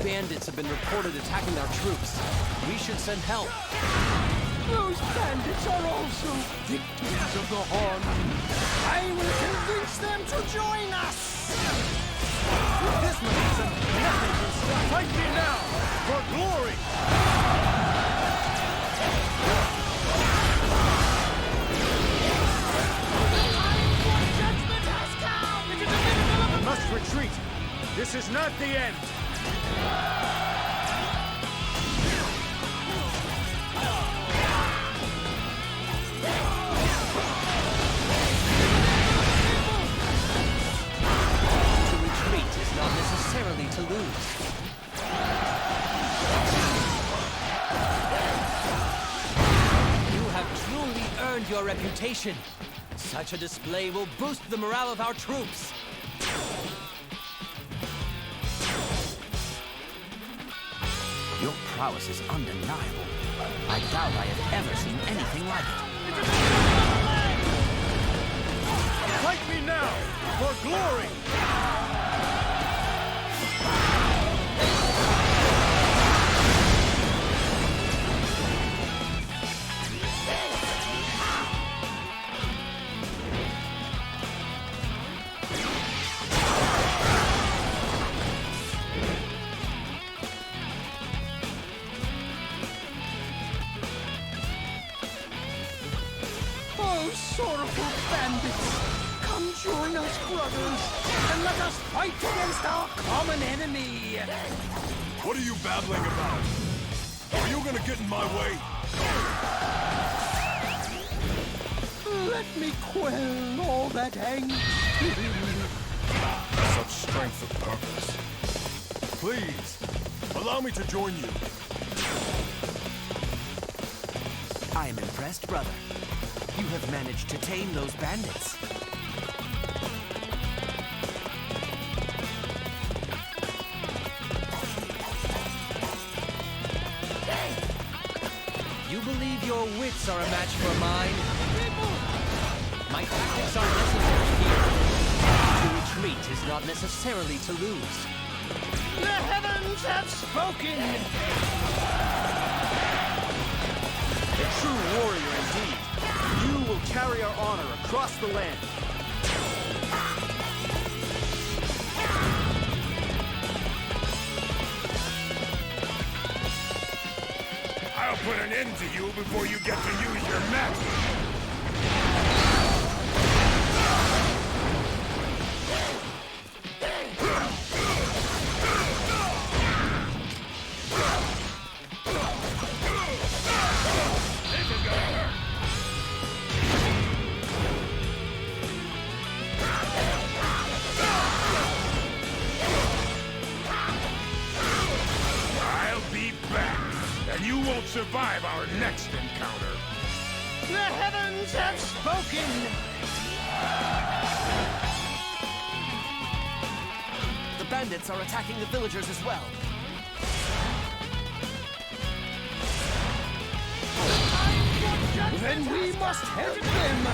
Bandits have been reported attacking our troops. We should send help. Those bandits are also victims of the Horn. I will convince them to join us! With this momentum, nothing can stop. Fight me now, for glory! We must retreat. This is not the end. To retreat is not necessarily to lose. You have truly earned your reputation. Such a display will boost the morale of our troops. Your prowess is undeniable. I doubt I have ever seen anything like it. Fight me now, for glory! Oh, sorrowful bandits! Come join us, brothers, and let us fight against our common enemy! What are you babbling about? Are you gonna get in my way? Let me quell all that angst. Such strength of purpose. Please, allow me to join you. I am impressed, brother. You have managed to tame those bandits. You believe your wits are a match for mine? My tactics are necessary here. To retreat is not necessarily to lose. The heavens have spoken! A true warrior indeed. You will carry our honor across the land. I'll put an end to you before you get to use your magic. You won't survive our next encounter. The heavens have spoken! The bandits are attacking the villagers as well. Then we must help them!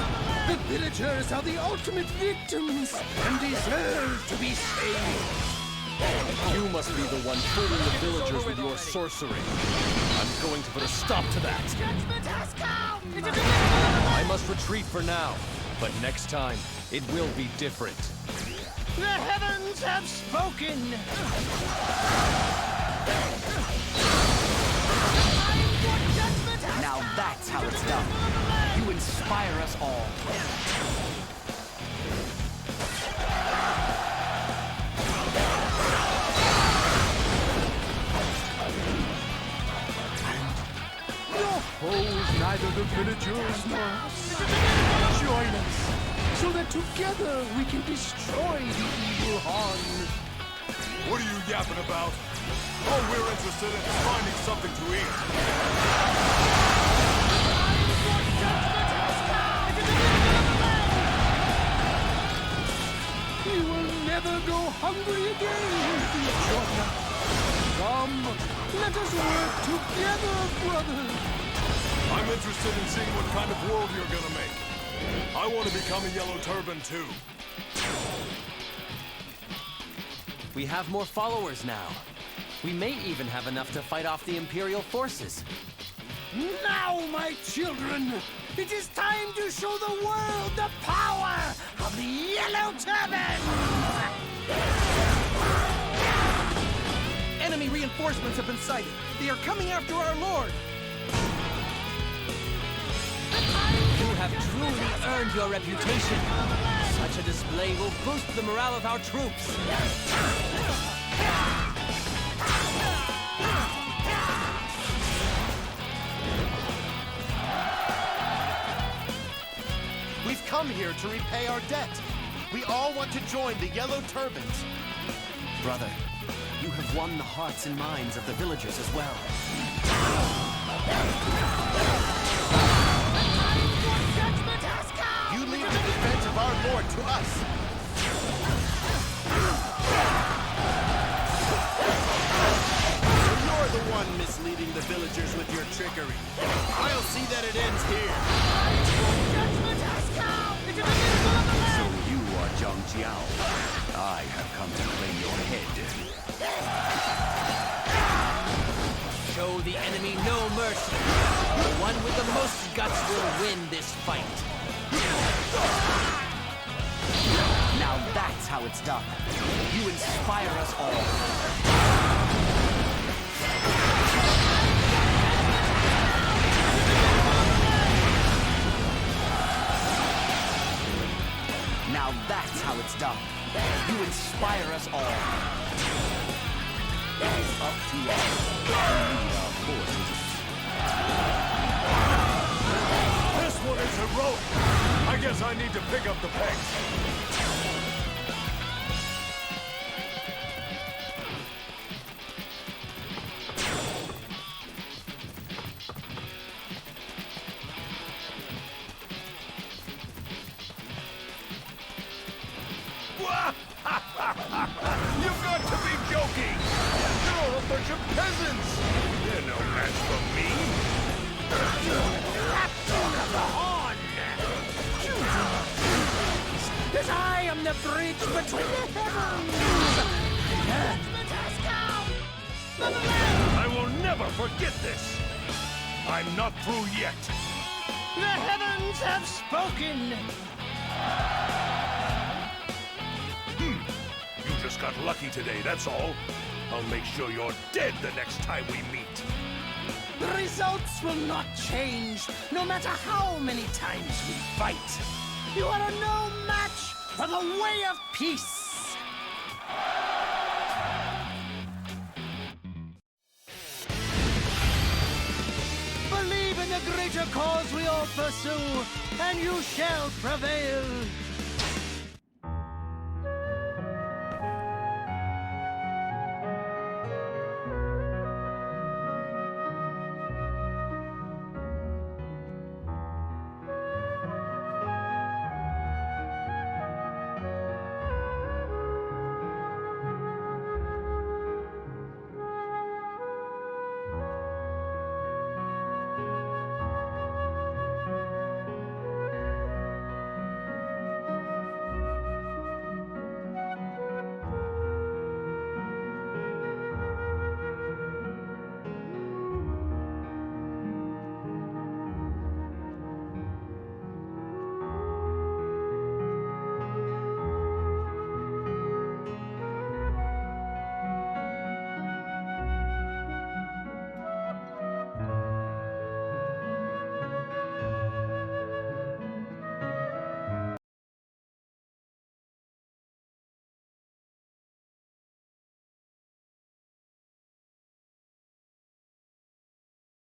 The villagers are the ultimate victims and deserve to be saved! You must be the one fooling the villagers with your sorcery. I'm going to put a stop to that. Judgment has come! I must retreat for now, but next time, it will be different. The heavens have spoken! Now that's how it's done. You inspire us all. Oppose neither the villagers nor us. Join us, so that together we can destroy the evil Horn. What are you yapping about? All we're interested in is finding something to eat. You will never go hungry again if you join us. Come, let us work together, brother. I'm interested in seeing what kind of world you're gonna make. I want to become a Yellow Turban too. We have more followers now. We may even have enough to fight off the Imperial forces. Now, my children, it is time to show the world the power of the Yellow Turban! Enemy reinforcements have been sighted. They are coming after our lord. You have truly earned your reputation. Such a display will boost the morale of our troops. We've come here to repay our debt. We all want to join the Yellow Turbans. Brother, you have won the hearts and minds of the villagers as well. You leave the defense of our lord to us. So you're the one misleading the villagers with your trickery. I'll see that it ends here. So you are Zhang Jiao. I have come to claim your head. Show the enemy no mercy. The one with the most guts will win this fight. Now that's how it's done. You inspire us all. Now that's how it's done. You inspire us all. It's up to us to lead our forces. This one is heroic. I guess I need to pick up the pace. You've got to be joking! You're all a bunch of peasants! They're no match for me! Captain of the Horn! That I am the bridge between the heavens and earth! I will never forget this! I'm not through yet! The heavens have spoken! You just got lucky today, that's all. I'll make sure you're dead the next time we meet. The results will not change, no matter how many times we fight. You are no match for the way of peace. Believe in the greater cause we all pursue, and you shall prevail.